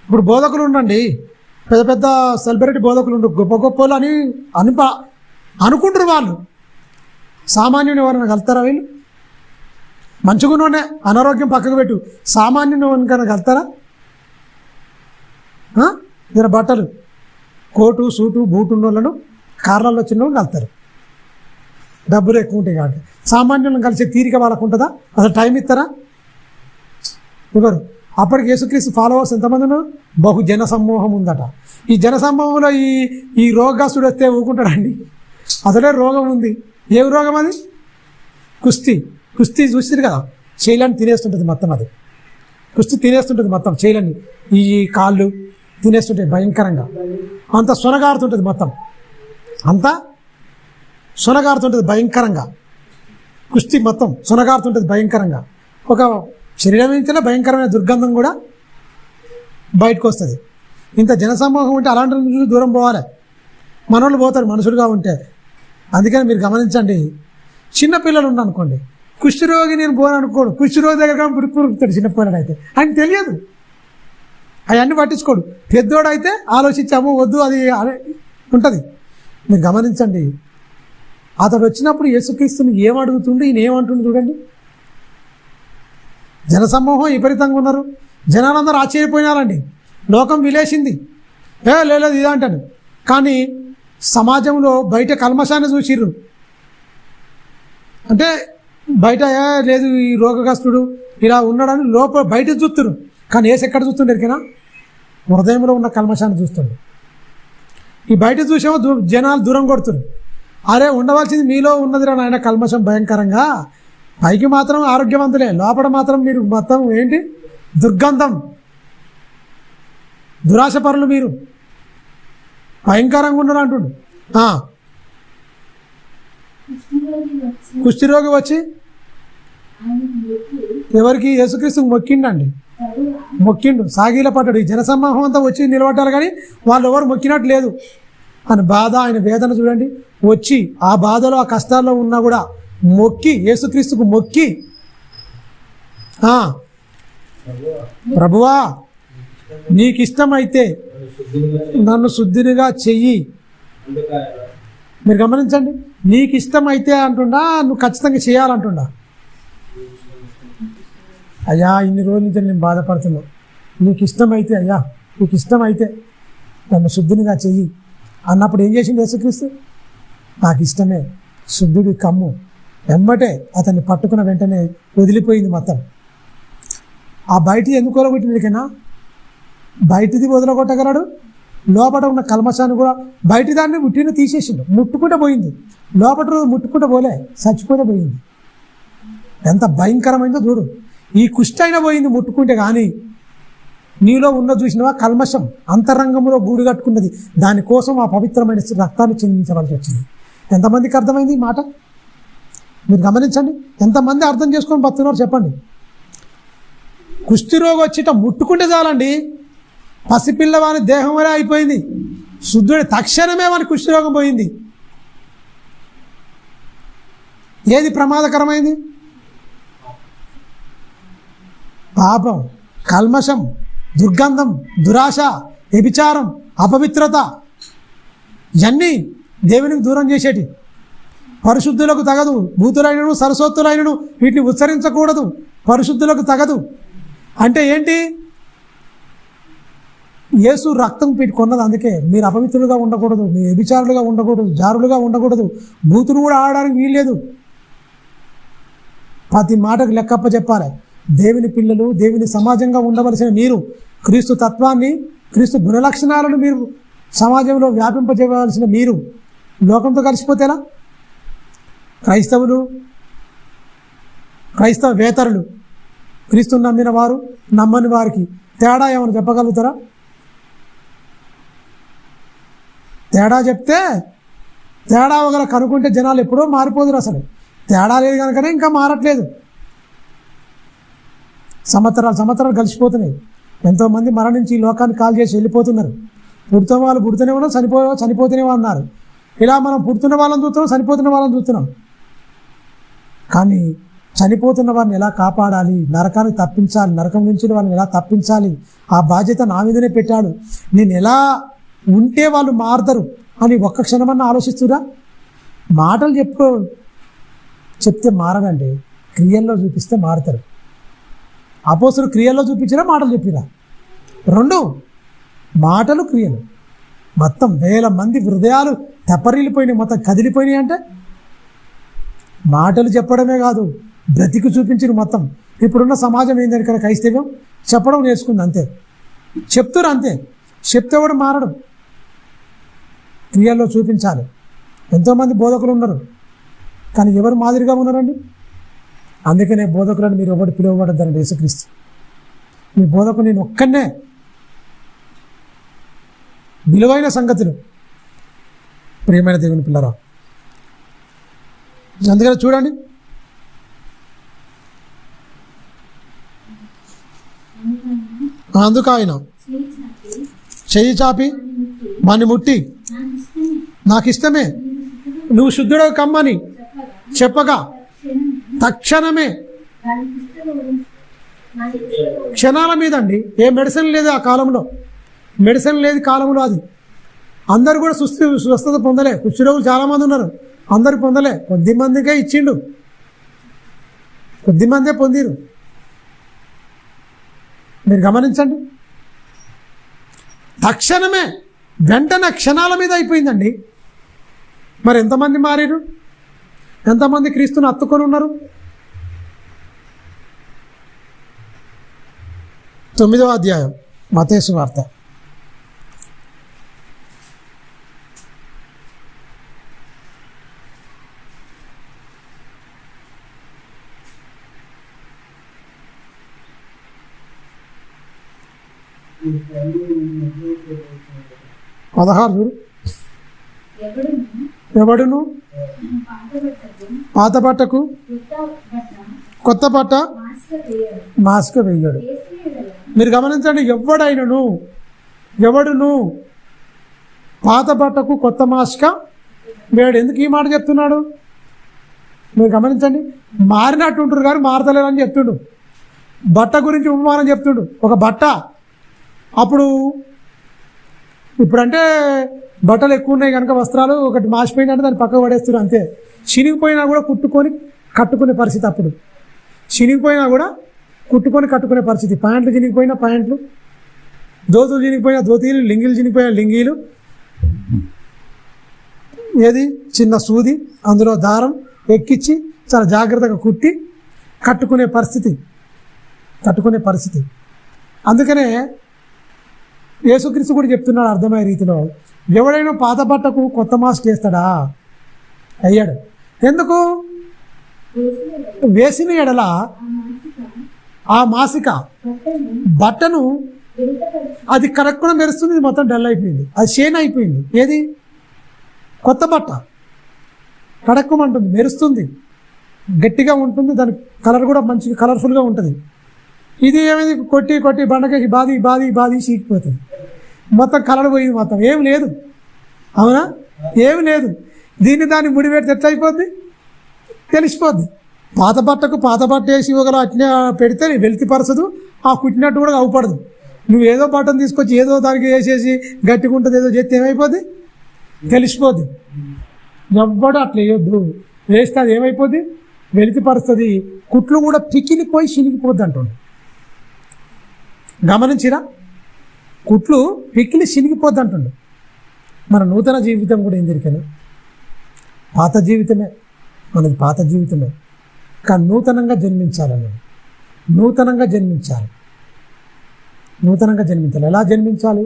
ఇప్పుడు బోధకులు ఉండండి, పెద్ద పెద్ద సెలబ్రిటీ బోధకులు ఉండు, గొప్ప గొప్పలు అని అనుకుంటారు వాళ్ళు. సామాన్యుని ఎవరైనా కలుతారా? వీళ్ళు మంచిగానే అనారోగ్యం పక్కకు పెట్టు, సామాన్యుని ఎవరికైనా కలుతారా? దీని బట్టలు, కోటు సూటు బూటు ఉన్న వాళ్ళను, కార్లలో చిన్న వాళ్ళు కలుతారు. డబ్బులు ఎక్కువ ఉంటాయి కాబట్టి. సామాన్యులను కలిసే తీరిక వాళ్ళకు ఉంటుందా? అసలు టైం ఇస్తారా? ఇవ్వరు. అప్పటికి యేసుక్రీస్తు ఫాలోవర్స్ ఎంతమంది ఉన్నారు? బహు జన సమూహం ఉందట. ఈ జన సమూహంలో ఈ రోగస్తుడు వస్తే ఊకుంటాడండి. అసలే రోగం ఉంది. ఏం రోగం అది? కుస్తీ చూస్తుంది కదా, చేయలని తినేస్తుంటుంది మొత్తం. అది కుస్తీ తినేస్తుంటుంది మొత్తం చేయలని. ఈ కాళ్ళు, తినేస్తుంటాయి భయంకరంగా. అంత సొనగారుతుంటుంది, మొత్తం అంతా సొనగారుతుంటుంది భయంకరంగా. కుస్తీ మొత్తం సొనగారుతుంటుంది భయంకరంగా. ఒక శరీరం నుంచి భయంకరమైన దుర్గంధం కూడా బయటకు వస్తుంది. ఇంత జనసమూహం ఉంటే అలాంటి నుంచి దూరం పోవాలి. మనోళ్ళు పోతారు మనుషులుగా ఉంటే. అందుకని మీరు గమనించండి, చిన్నపిల్లలు ఉన్నారనుకోండి, కుష్ఠరోగి నేను పోననుకోడు, కుష్ఠరోగి దగ్గర పురుకుతాడు చిన్నపిల్లడు అయితే, ఆయన తెలియదు, అవన్నీ పట్టించుకోడు. పెద్దోడైతే ఆలోచించాము వద్దు అది ఉంటుంది. మీరు గమనించండి, అతడు వచ్చినప్పుడు యేసుక్రీస్తుని ఏమడుగుతుండే, ఈయన ఏమంటుండే చూడండి. జనసమూహం విపరీతంగా ఉన్నారు, జనాలందరూ ఆశ్చర్యపోయినారండి, లోకం విలేసింది, లేదు ఇదే అంటాను. కానీ సమాజంలో బయట కల్మషాన్ని చూసిర్రు. అంటే బయట లేదు ఈ రోగగ్రస్తుడు ఇలా ఉన్నాడని లోపల బయట చూస్తున్నారు, కానీ ఏసు ఎక్కడ చూస్తుండే ఎరికైనా హృదయంలో ఉన్న కల్మషాన్ని చూస్తుండే. ఈ బయట చూసేమో జనాలు దూరం కొడుతున్నారు. అరే ఉండవలసింది మీలో ఉన్నదిరా నాయన కల్మషం భయంకరంగా, పైకి మాత్రం ఆరోగ్యవంతులే, లోపల మాత్రం మీరు మొత్తం ఏంటి దుర్గంధం, దురాశపరులు మీరు, భయంకరంగా ఉన్నారు అంటుండు. కుష్ఠరోగి వచ్చి ఎవరికి? యేసుక్రీస్తుకు మొక్కిండండి, మొక్కిండు, సాగిల పడ్డాడు. ఈ జనసమూహం అంతా వచ్చి నిలబడ్డారు, కానీ వాళ్ళు ఎవరు మొక్కినట్టు లేదు. ఆయన బాధ, ఆయన వేదన చూడండి. వచ్చి ఆ బాధలో ఆ కష్టాల్లో ఉన్నా కూడా మొక్కి, యేసుక్రీస్తుకు మొక్కి, ప్రభువా నీకు ఇష్టమైతే నన్ను శుద్ధినిగా చెయ్యి. మీరు గమనించండి, నీకు ఇష్టమైతే అంటుండా, నువ్వు ఖచ్చితంగా చేయాలంటుండా. అయ్యా ఇన్ని రోజుల నుంచి నేను బాధపడుతున్నావు, నీకు ఇష్టమైతే, అయ్యా నీకు ఇష్టమైతే నన్ను శుద్ధినిగా చెయ్యి అన్నప్పుడు ఏం చేసింది యేసుక్రీస్తు? నాకు ఇష్టమే, శుద్ధుడి కమ్ము. వెంబటే అతన్ని పట్టుకున్న వెంటనే వదిలిపోయింది మొత్తం. ఆ బయటిది ఎందుకు వదలగొట్టినకైనా, బయటిది వదలగొట్టగలడు, లోపల ఉన్న కల్మషాన్ని కూడా బయటి దాన్ని ముట్టిన తీసేసిండు. ముట్టుకుంటే పోయింది, లోపల రోజు ముట్టుకుంటే పోలే, చచ్చిపోతే పోయింది. ఎంత భయంకరమైందో చూడు. ఈ కుష్టి అయినా పోయింది ముట్టుకుంటే, కానీ నీలో ఉన్న చూసినవా కల్మషం అంతరంగంలో గూడు కట్టుకున్నది, దానికోసం ఆ పవిత్రమైన రక్తాన్ని చిందించవలసి వచ్చింది. ఎంతమందికి అర్థమైంది ఈ మాట? మీరు గమనించండి, ఎంతమంది అర్థం చేసుకొని బతున్నారు చెప్పండి. కుష్ఠరోగం వచ్చిట ముట్టుకుంటే చాలండి, పసిపిల్లవాని దేహం వరే అయిపోయింది, శుద్ధుడి తక్షణమే వాని కుష్ఠరోగం పోయింది. ఏది ప్రమాదకరమైంది? పాపం, కల్మషం, దుర్గంధం, దురాశ, వ్యభిచారం, అపవిత్రత, ఇవన్నీ దేవునికి దూరం చేసేటి. పరిశుద్ధులకు తగదు, భూతులైనను సరస్వతులైనను వీటిని ఉచ్చరించకూడదు, పరిశుద్ధులకు తగదు. అంటే ఏంటి? యేసు రక్తం పెట్టుకున్నది. అందుకే మీరు అపవిత్రులుగా ఉండకూడదు, మీ వ్యభిచారులుగా ఉండకూడదు, జారులుగా ఉండకూడదు, బూతులు కూడా ఆడడానికి వీల్లేదు. ప్రతి మాటకు లెక్కప్ప చెప్పాలి. దేవుని పిల్లలు, దేవుని సమాజంగా ఉండవలసిన మీరు క్రీస్తు తత్వాన్ని, క్రీస్తు గుణలక్షణాలను మీరు సమాజంలో వ్యాపింపజేయవలసిన మీరు లోకంతో కలిసిపోతేలా? క్రైస్తవేతరులు, క్రీస్తుని నమ్మిన వారు, నమ్మని వారికి తేడా ఏమైనా చెప్పగలుగుతారా? తేడా చెప్తే తేడా ఒకరు కనుక్కుంటే జనాలు ఎప్పుడో మారిపోదురు. అసలు తేడా లేదు కనుకనే ఇంకా మారట్లేదు. సంవత్సరాలు కలిసిపోతున్నాయి. ఎంతోమంది మరణించి ఈ లోకాన్ని కాల్ చేసి వెళ్ళిపోతున్నారు. పుడుతున్న వాళ్ళు పుడుతూనే ఉన్నాం, చనిపోతూనే ఉన్నారు. ఇలా మనం పుడుతున్న వాళ్ళని చూస్తున్నాం, చనిపోతున్న వాళ్ళని చూస్తున్నాం. కానీ చనిపోతున్న వారిని ఎలా కాపాడాలి, నరకాన్ని తప్పించాలి, నరకం నుంచి వాళ్ళని ఎలా తప్పించాలి, ఆ బాధ్యత నా మీదనే పెట్టాడు. నేను ఎలా ఉంటే వాళ్ళు మారుతారు అని ఒక్క క్షణమన్నా ఆలోచిస్తురా? మాటలు చెప్తే మారదండి, క్రియల్లో చూపిస్తే మారుతారు. అపోస్తులు క్రియల్లో చూపించినా, మాటలు చెప్పిరా? రెండు, మాటలు క్రియలు. మొత్తం 1000 మంది హృదయాలు తెప్పరిల్లిపోయినాయి, మొత్తం కదిలిపోయినాయి. అంటే మాటలు చెప్పడమే కాదు, బ్రతికి చూపించిన మొత్తం. ఇప్పుడున్న సమాజం ఏంటంటే ఇక్కడ క్రైస్తవ్యం చెప్పడం నేర్చుకుంది, అంతే, చెప్తారు అంతే. చెప్తే కూడా మారడం, క్రియల్లో చూపించాలి. ఎంతోమంది బోధకులు ఉన్నారు, కానీ ఎవరు మాదిరిగా ఉన్నారండి? అందుకనే బోధకులను మీరు ఒకటి పిలువబడద్దండి. యేసుక్రీస్తు మీ బోధకు నేను ఒక్కనే, విలువైన సంగతులు. ప్రియమైన దేవుని పిల్లరా, అందుకని చూడండి, అందుకు ఆయన చెయ్యి చాపి వాణ్ణి ముట్టి నాకు ఇష్టమే, నువ్వు శుద్ధుడవు కమ్మని చెప్పగా తక్షణమే క్షణాల మీద అండి. ఏ మెడిసిన్ లేదు ఆ కాలంలో, మెడిసిన్ లేదు కాలంలో. అది అందరు కూడా స్వస్థత పొందలే. కుష్ఠరోగులు చాలామంది ఉన్నారు, అందరు పొందలే. కొద్ది మందికే ఇచ్చిండు, కొద్ది మందే పొందిరు. మీరు గమనించండి, తక్షణమే వెంటనే క్షణాల మీద అయిపోయిందండి. మరి ఎంతమంది మారారు? ఎంతమంది క్రీస్తుని హత్తుకొని ఉన్నారు? 9వ అధ్యాయం మత్తయి సువార్త. పదహారు. ఎవడును పాత బట్టకు కొత్త బట్ట మాస్క వేయడు. మీరు గమనించండి, ఎవడును పాత బట్టకు కొత్త మాస్క వేయడు. ఎందుకు ఈ మాట చెప్తున్నాడు? మీరు గమనించండి, మారినట్టు ఉంటారు కానీ మారతలేరని చెప్తుండు. బట్ట గురించి ఉపమానం చెప్తుండు. ఒక బట్ట ఇప్పుడంటే బట్టలు ఎక్కువ ఉన్నాయి కనుక వస్త్రాలు ఒకటి మాసిపోయిందంటే దాన్ని పక్కకు పడేస్తున్నారు అంతే. చినిగిపోయినా కూడా కట్టుకునే పరిస్థితి. అప్పుడు చినిగిపోయినా కూడా కట్టుకునే పరిస్థితి. ప్యాంట్లు చినిగిపోయినా ప్యాంట్లు, దోతులు చినిగిపోయినా ధోతీలు, లింగీలు చినిగిపోయినా లింగీలు. ఏది చిన్న సూది అందులో దారం ఎక్కించి చాలా జాగ్రత్తగా కుట్టి కట్టుకునే పరిస్థితి. అందుకనే యేసుక్రీస్తు కూడా చెప్తున్నాడు అర్థమయ్యే రీతిలో, ఎవడైనా పాత బట్టకు కొత్త మాస్క్ వేస్తాడా? అయ్యాడు. ఎందుకు? వేసిన ఎడల ఆ మాసిక బట్టను అది కరెక్ట్గా మెరుస్తుంది, మొత్తం డల్ అయిపోయింది, అది షేన్ అయిపోయింది. ఏది? కొత్త బట్ట కడక్కమంటుంది, మెరుస్తుంది, గట్టిగా ఉంటుంది, దాని కలర్ కూడా మంచిగా కలర్ఫుల్గా ఉంటుంది. ఇది ఏమైంది? కొట్టి బండకి బాది చీకిపోతుంది, మొత్తం కలర్ పోయింది, మొత్తం ఏం లేదు. అవునా? ఏమి లేదు. దాన్ని ముడిపెడితే ఎట్లా అయిపోద్ది? తెలిసిపోద్ది. పాత బట్ట వేసి ఒకలా అట్లా పెడితే వెలితిపరచదు, ఆ కుట్టినట్టు కూడా అవుపడదు. నువ్వు ఏదో బట్టను తీసుకొచ్చి ఏదో దానికి వేసేసి గట్టిగా ఉంటుంది ఏదో చేస్తే ఏమైపోద్ది? తెలిసిపోద్ది. ఎవ్వడు అట్లా వేయొద్దు. వేస్తే అది ఏమైపోద్ది? వెలితిపరుస్తుంది. కుట్లు కూడా పికిలిపోయి చినిగిపోద్ది అంటుండు. గమనించిరా? కుట్లు పికిలి చినిగిపోద్ది అంటుండు. మన నూతన జీవితం కూడా ఎందుకని? పాత జీవితమే మనది, పాత జీవితమే. కానీ నూతనంగా జన్మించాలని, నూతనంగా జన్మించాలి. ఎలా జన్మించాలి?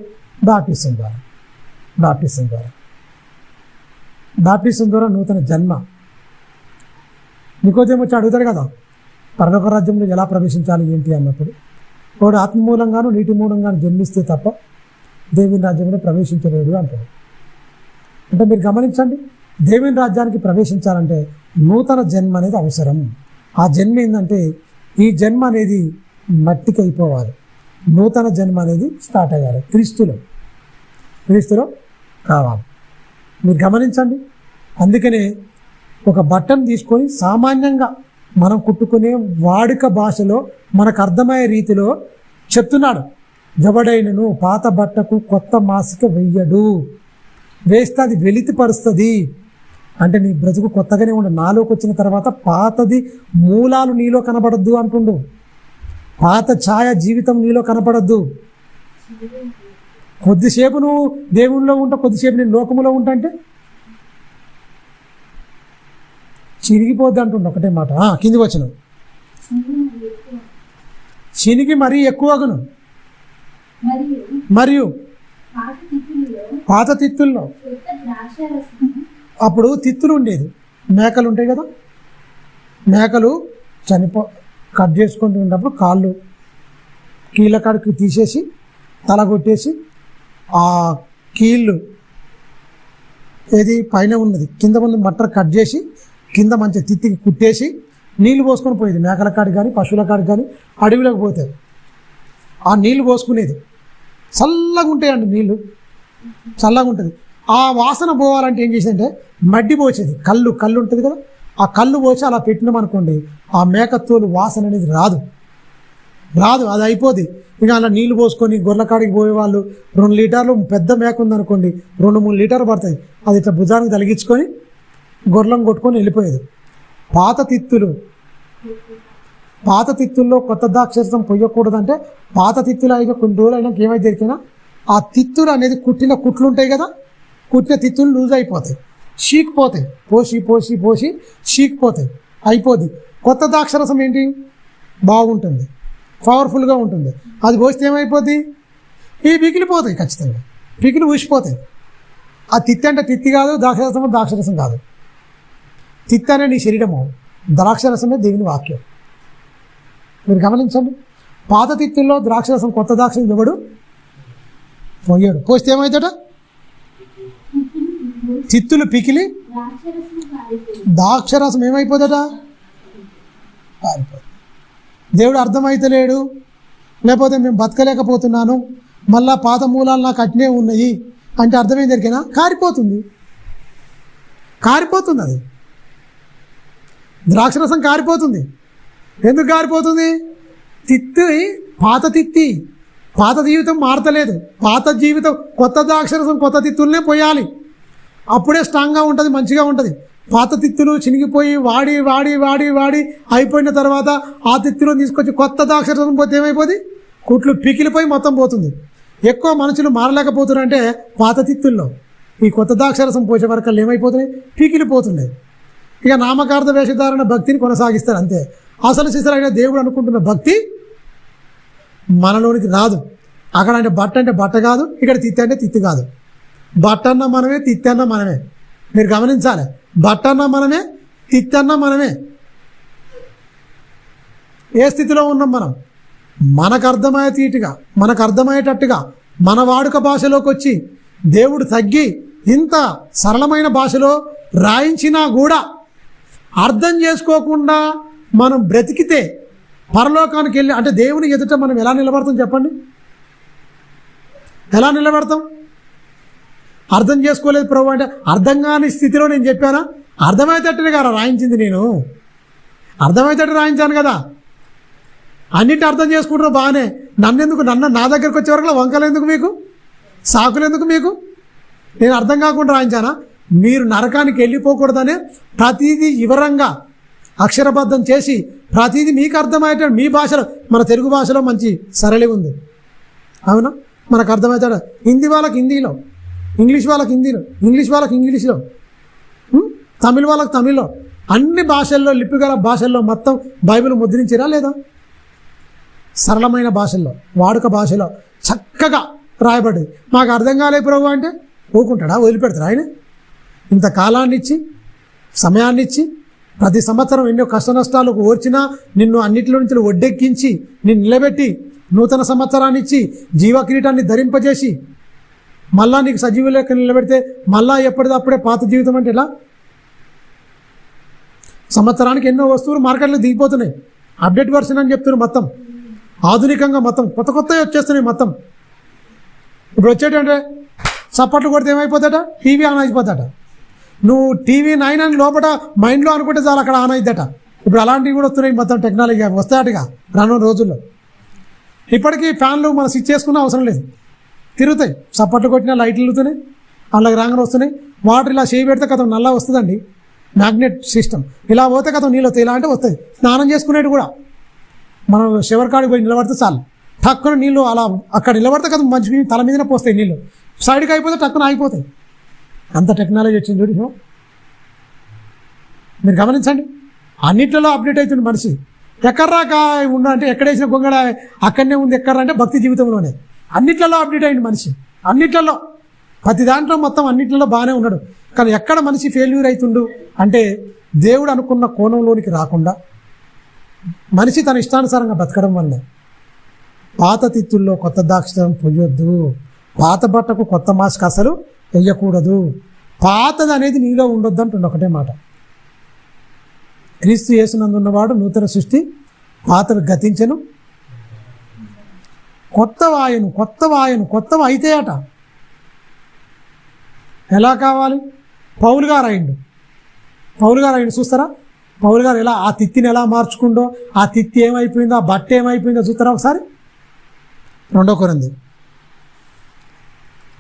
బాప్టిజం ద్వారా నూతన జన్మ. నికోదేము వచ్చి అడుగుతాడు కదా, పరలోక రాజ్యంలో ఎలా ప్రవేశించాలి ఏంటి అన్నప్పుడు, వాడు ఆత్మ మూలంగాను నీటి మూలంగాను జన్మిస్తే తప్ప దేవుని రాజ్యంలో ప్రవేశించలేడు అంటాడు. అంటే మీరు గమనించండి, దేవుని రాజ్యానికి ప్రవేశించాలంటే నూతన జన్మ అనేది అవసరం. ఆ జన్మ ఏంటంటే, ఈ జన్మ అనేది మట్టికి అయిపోవాలి, నూతన జన్మ అనేది స్టార్ట్ అయ్యాలి, క్రీస్తులో కావాలి. మీరు గమనించండి. అందుకనే ఒక బట్టను తీసుకొని సామాన్యంగా మనం కుట్టుకునే వాడుక భాషలో మనకు అర్థమయ్యే రీతిలో చెప్తున్నాడు. ఎవడైనను పాత బట్టకు కొత్త మాసిక వెయ్యడు, వేస్తే అది వెలితిపరుస్తుంది. అంటే నీ బ్రతుకు కొత్తగానే ఉండు. నాలోకి వచ్చిన తర్వాత పాతది మూలాలు నీలో కనపడద్దు అంటుండు. పాత ఛాయ జీవితం నీలో కనపడద్దు. కొద్దిసేపు నువ్వు దేవునిలో ఉంటా, కొద్దిసేపు నేను లోకములో ఉంటా అంటే చిరిగిపోద్ది అంటుండు. ఒకటే మాట. కింది వచ్చిన చినిగి మరీ ఎక్కువగును. మరియు పాత తిత్తుల్లో, అప్పుడు తిత్తులు ఉండేది, మేకలు ఉంటాయి కదా, మేకలు కట్ చేసుకుంటూ ఉన్నప్పుడు కాళ్ళు కీళ్ళ కాడికి తీసేసి తల కొట్టేసి ఆ కీళ్ళు ఏది పైన ఉన్నది కింద ఉన్న మట్టర్ కట్ చేసి కింద మంచి తిత్తికి కుట్టేసి నీళ్లు పోసుకొని పోయేది. మేకల కాడికి కానీ పశువుల కాడికి కానీ అడవిలోకి పోతుంది. ఆ నీళ్లు పోసుకునేది. చల్లగా ఉంటాయండి నీళ్ళు, చల్లగా ఉంటుంది. ఆ వాసన పోవాలంటే ఏం చేసేదంటే మడ్డి పోసేది. కళ్ళు ఉంటుంది కదా, ఆ కళ్ళు పోసి అలా పెట్టినాం అనుకోండి, ఆ మేకతోలు వాసన అనేది రాదు. అది అయిపోద్ది. ఇక అలా నీళ్లు పోసుకొని గొర్రెల కాడికి పోయే వాళ్ళు 2 లీటర్లు పెద్ద మేక ఉందనుకోండి, 2-3 లీటర్లు పడతాయి. అది ఇట్లా భుజానికి తలిగించుకొని గొర్రెలను కొట్టుకొని వెళ్ళిపోయేది. పాత తిత్తుల్లో కొత్త ద్రాక్షరసం పొయ్యకూడదంటే, పాత తిత్తులు అయినా కొన్ని రోజులు అయినాక ఏమైతే దొరికినా ఆ తిత్తులు అనేది కుట్టిన కుట్లు ఉంటాయి కదా, కుట్టిన తిత్తులు లూజ్ అయిపోతాయి, చీకిపోతాయి. పోసి చీకిపోతాయి, అయిపోద్ది. కొత్త ద్రాక్షరసం ఏంటి, బాగుంటుంది, పవర్ఫుల్గా ఉంటుంది. అది పోస్తే ఏమైపోద్ది, ఇవి పిగిలిపోతాయి, ఖచ్చితంగా పిగిలి ఊసిపోతాయి. ఆ తిత్తి అంటే తిత్తి కాదు, ద్రాక్షరసం కాదు. తిత్తి అనే నీ శరీరము, ద్రాక్షరసమే దేవుని వాక్యం. మీరు గమనించండి. పాత తిత్తుల్లో ద్రాక్షరసం, కొత్త ద్రాక్షరసం ఎవడు పోయాడు. పోస్తే ఏమవుతాడ, తిత్తులు పికిలి ద్రాక్షరసం ఏమైపోతాడ, పారిపోతుంది. దేవుడు అర్థమైతలేడు, లేకపోతే మేము బతకలేకపోతున్నాను, మళ్ళా పాత మూలాలు నాకు అట్నే ఉన్నాయి అంటే అర్థమేం జరిగినా కారిపోతుంది. అది ద్రాక్షరసం కారిపోతుంది. ఎందుకు కారిపోతుంది, పాత జీవితం మారతలేదు. పాత జీవితం కొత్త ద్రాక్షరసం, కొత్త తిత్తులనే పోయాలి, అప్పుడే స్ట్రాంగ్గా ఉంటుంది, మంచిగా ఉంటుంది. పాత తిత్తులు చినిగిపోయి వాడి అయిపోయిన తర్వాత ఆ తిత్తులను తీసుకొచ్చి కొత్త ద్రాక్షరసం పోతే ఏమైపోతుంది, కుట్లు పికిలిపోయి మొత్తం పోతుంది. ఎక్కువ మనుషులు మారలేకపోతున్నారంటే పాత తిత్తుల్లో. ఈ కొత్త ద్రాక్షరసం పోసే వరకు ఏమైపోతున్నాయి, పికిలిపోతున్నాయి. ఇక నామకార్థ వేషధారణ భక్తిని కొనసాగిస్తారు అంతే. అసలు సిసలైన దేవుడు అనుకుంటున్న భక్తి మనలోనికి రాదు. అక్కడ అంటే బట్ట కాదు, ఇక్కడ తిత్తి అంటే తిత్తి కాదు. బట్టన్న మనమే, తిత్తి అన్న మనమే. మీరు గమనించాలి, బట్టన్న మనమే, తిత్తి అన్న మనమే. ఏ స్థితిలో ఉన్నాం మనం, మనకు అర్థమయ్యేటట్టుగా మన వాడుక భాషలోకి వచ్చి దేవుడు తగ్గి ఇంత సరళమైన భాషలో రాయించినా కూడా అర్థం చేసుకోకుండా మనం బ్రతికితే పరలోకానికి వెళ్ళి, అంటే దేవుని ఎదుట మనం ఎలా నిలబడతాం చెప్పండి, ఎలా నిలబడతాం? అర్థం చేసుకోలేదు ప్రభు అంటే అర్థం కాని స్థితిలో నేను చెప్పానా, అర్థమయ్యేటట్టుగా రాయించింది, నేను అర్థమయ్యేటట్టు రాయించాను కదా. అన్నింటి అర్థం చేసుకుంటారు బాగానే, నా దగ్గరకు వచ్చే వరకు వంకలు ఎందుకు మీకు, సాకులు ఎందుకు మీకు? నేను అర్థం కాకుండా రాయించానా? మీరు నరకానికి వెళ్ళిపోకూడదనే ప్రతిదీ వివరంగా అక్షరబద్ధం చేసి ప్రతిదీ మీకు అర్థమయ్యేటట్టు మీ భాషలో, మన తెలుగు భాషలో మంచి సరళి ఉంది, అవునా? మనకు అర్థమవుతాడు. హిందీ వాళ్ళకి హిందీలో, ఇంగ్లీష్ వాళ్ళకి హిందీలో, ఇంగ్లీష్ వాళ్ళకి ఇంగ్లీష్లో, తమిళ వాళ్ళకి తమిళ్లో, అన్ని భాషల్లో, లిపిగల భాషల్లో మొత్తం బైబిల్ ముద్రించిరా లేదా? సరళమైన భాషల్లో, వాడుక భాషలో చక్కగా రాయబడ్డది. మాకు అర్థం కాలే ప్రభు అంటే ఊకుంటాడా, వదిలిపెడతాడు ఆయన? ఇంత కాలాన్ని ఇచ్చి, సమయాన్ని ఇచ్చి, ప్రతి సంవత్సరం ఎన్నో కష్ట నష్టాలకు ఓర్చినా నిన్ను అన్నిటిలో నుంచి ఒడ్డెక్కించి నిన్ను నిలబెట్టి నూతన సంవత్సరాన్ని ఇచ్చి జీవకిరీటాన్ని ధరింపజేసి మళ్ళా నీకు సజీవ లేఖ నిలబెడితే మళ్ళా ఎప్పటిదప్పుడే పాత జీవితం అంటే ఎలా? సంవత్సరానికి ఎన్నో వస్తువులు మార్కెట్లో దిగిపోతున్నాయి, అప్డేట్ వర్షన్ అని చెప్తున్నారు. మొత్తం ఆధునికంగా మొత్తం కొత్తవి వచ్చేస్తున్నాయి. మొత్తం ఇప్పుడు వచ్చేటంటే చప్పట్లు కొడితే ఏమైపోతాడ, టీవీ ఆన్ అయిపోతాడ. నువ్వు టీవీ 9 అని లోపల మైండ్లో అనుకుంటే చాలు అక్కడ ఆన్ అయిద్దట. ఇప్పుడు అలాంటివి కూడా వస్తున్నాయి, మొత్తం టెక్నాలజీ వస్తాయటగా రానున్న రోజుల్లో. ఇప్పటికీ ఫ్యాన్లు మనం స్విచ్ చేసుకున్న అవసరం లేదు, తిరుగుతాయి. చప్పట్లు కొట్టిన లైట్లు వెళ్తున్నాయి, అందులోకి రాగానే వస్తున్నాయి. వాటర్ ఇలా చేయి పెడితే కథం నల్లా వస్తుందండి, మ్యాగ్నెట్ సిస్టమ్. ఇలా పోతే కథం నీళ్ళు వస్తాయి, ఇలా అంటే వస్తాయి. స్నానం చేసుకునేది కూడా మనం షవర్ కాడికి పోయి నిలబడితే చాలు, టక్కున నీళ్ళు అలా అక్కడ నిలబడితే కదా మంచి తల మీదనే పోస్తాయి నీళ్ళు, సైడ్కి అయిపోతే టక్కున ఆగిపోతాయి. అంత టెక్నాలజీ వచ్చింది చూడు. మీరు గమనించండి, అన్నిట్లలో అప్డేట్ అవుతుంది మనిషి. ఎక్కడ్రాక ఉన్నా అంటే ఎక్కడేసిన గొంగళ అక్కడనే ఉంది, ఎక్కడ్రా అంటే భక్తి జీవితంలోనే. అన్నిట్లలో అప్డేట్ అయింది మనిషి, అన్నిట్లలో, ప్రతి దాంట్లో మొత్తం అన్నిట్లలో బాగానే ఉన్నాడు. కానీ ఎక్కడ మనిషి ఫెయిల్యూర్ అవుతుండు అంటే దేవుడు అనుకున్న కోణంలోనికి రాకుండా మనిషి తన ఇష్టానుసారంగా బతకడం వల్ల. పాత తిత్తుల్లో కొత్త ద్రాక్షరసం పొయ్యొద్దు, పాత బట్టకు కొత్త మాస్క్ అసలు వేయకూడదు. పాతది అనేది నీలో ఉండొద్దు అంటుండే ఒకటే మాట. క్రీస్తు యేసునందున్నవాడు నూతన సృష్టి, పాతలు గతించెను, కొత్తవి అయితే అట. ఎలా కావాలి? పౌలు గారు అయిండు చూస్తారా? పౌలు గారు ఎలా ఆ తిత్తిని ఎలా మార్చుకుండో, ఆ తిత్తి ఏమైపోయిందో, ఆ బట్ట ఏమైపోయిందో చూస్తారా ఒకసారి? 2 కొరింథీ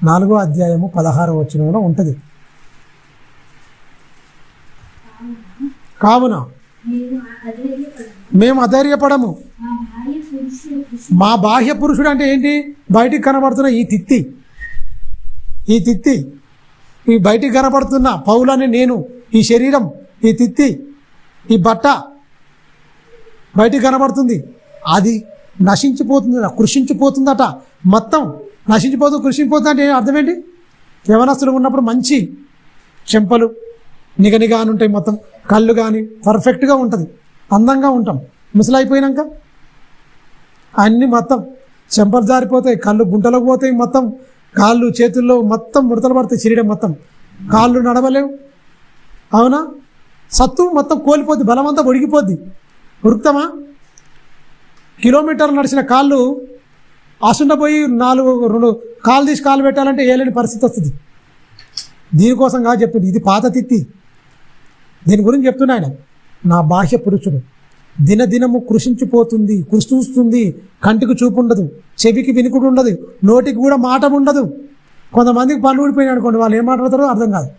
4:16 ఉంటుంది. కావున మేము అధైర్యపడము. మా బాహ్య పురుషుడు అంటే ఏంటి? బయటికి కనబడుతున్న ఈ తిత్తి, ఈ బయటికి కనబడుతున్న పౌలని నేను, ఈ శరీరం, ఈ తిత్తి, ఈ బట్ట బయటికి కనబడుతుంది. అది నశించిపోతుంది, కృషించిపోతుందట. మొత్తం కృషించిపోతుంది అంటే అర్థం ఏంటి? యవనస్తులు ఉన్నప్పుడు మంచి చెంపలు నిగనిగా అని ఉంటాయి, మొత్తం కళ్ళు కానీ పర్ఫెక్ట్గా ఉంటుంది, అందంగా ఉంటాం. ముసలైపోయినాక అన్నీ మొత్తం చెంపలు జారిపోతాయి, కళ్ళు గుంటలోకి పోతాయి, మొత్తం కాళ్ళు చేతుల్లో మొత్తం ముడతలు పడతాయి, శరీరం మొత్తం, కాళ్ళు నడవలేవు. అవునా? సత్తు మొత్తం కోల్పోద్ది, బలమంతా ఒడిగిపోద్ది. ఉరుకుతామా? కిలోమీటర్లు నడిచిన కాళ్ళు ఆసుండపోయి 2 కాళ్ళు తీసి కాళ్ళు పెట్టాలంటే ఏలేని పరిస్థితి వస్తుంది. దీనికోసం కాదు చెప్తుంది, ఇది పాత తిత్తి. దీని గురించి చెప్తున్నా ఆయన. నా బాహ్య పురుషుడు దినదినము కృషిస్తుంది, కంటికి చూపు ఉండదు, చెవికి వినుకుడు ఉండదు, నోటికి కూడా మాట ఉండదు. కొంతమందికి పనులు ఊడిపోయినాయి అనుకోండి, వాళ్ళు ఏం మాట్లాడతారో అర్థం కాదు.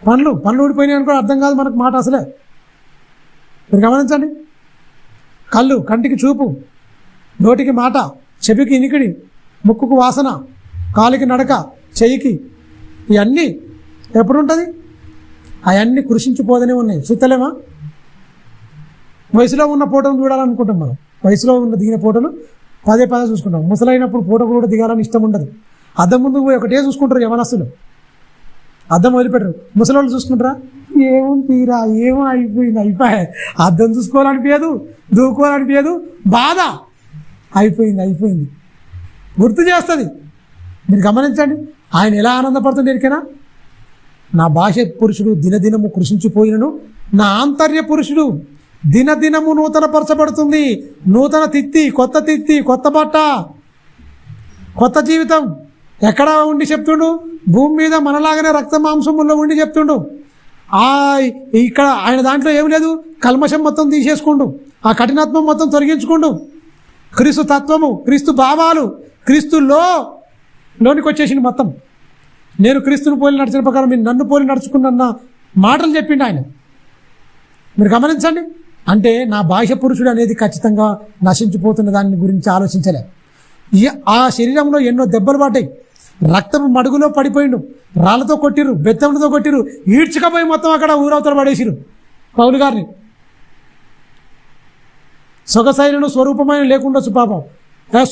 పనులు ఊడిపోయినాయి అనుకో అర్థం కాదు మనకు మాట అసలే. మీరు గమనించండి. కంటికి చూపు, నోటికి మాట, చెవికి ఇనికిడి, ముక్కుకు వాసన, కాలికి నడక, చెయ్యికి, ఇవన్నీ ఎప్పుడు ఉంటుంది? అవన్నీ కృషించిపోదనే ఉన్నాయి. చూస్తలేమా? వయసులో ఉన్న ఫోటోలు చూడాలనుకుంటాం మనం, వయసులో ఉన్న దిగిన ఫోటోలు పదే చూసుకుంటాం. ముసలైనప్పుడు ఫోటో కూడా దిగాలని ఇష్టం ఉండదు. అద్దం ముందు పోయి ఒకటే చూసుకుంటారు యవనస్తులు, అద్దం వదిలిపెట్టరు. ముసలోళ్ళు చూసుకుంటారా? ఏమో అయిపోయాయి. అద్దం చూసుకోవాలనిపించదు, దూకోవాలనిపించదు, బాధ అయిపోయింది. గుర్తు చేస్తుంది. మీరు గమనించండి, ఆయన ఎలా ఆనందపడుతుంది ఎరికేనా? నా బాహ్య పురుషుడు దినదినము కృషించిపోయినను, నా ఆంతర్య పురుషుడు దినదినము నూతనపరచబడుతుంది. నూతన తిత్తి, కొత్త బట్ట, కొత్త జీవితం. ఎక్కడ ఉండి చెప్తుండు? భూమి మీద మనలాగానే రక్త మాంసముల్లో ఉండి చెప్తుండు. ఇక్కడ ఆయన దాంట్లో ఏమి లేదు, కల్మషం మొత్తం తీసేసుకుండు, ఆ కఠినత్వం మొత్తం తొలగించుకుండు. క్రీస్తు తత్వము, క్రీస్తు భావాలు, క్రీస్తులోనికి వచ్చేసింది మొత్తం. నేను క్రీస్తుని పోలి నడిచిన ప్రకారం మీరు నన్ను పోలి నడుచుకున్న మాటలు చెప్పిండు ఆయన. మీరు గమనించండి. అంటే నా బాహ్య పురుషుడు అనేది ఖచ్చితంగా నశించిపోతున్న దాని గురించి ఆలోచించలే. ఆ శరీరంలో ఎన్నో దెబ్బలు పడ్డాయి, రక్తం మడుగులో పడిపోయిండు, రాళ్ళతో కొట్టిరు, బెత్తంతో కొట్టిరు, ఈడ్చుకపోయి మొత్తం అక్కడ ఊరవతల పడేసిరు పౌలు గారిని. సొగసైనను స్వరూపమైన లేకుండొచ్చు పాపం,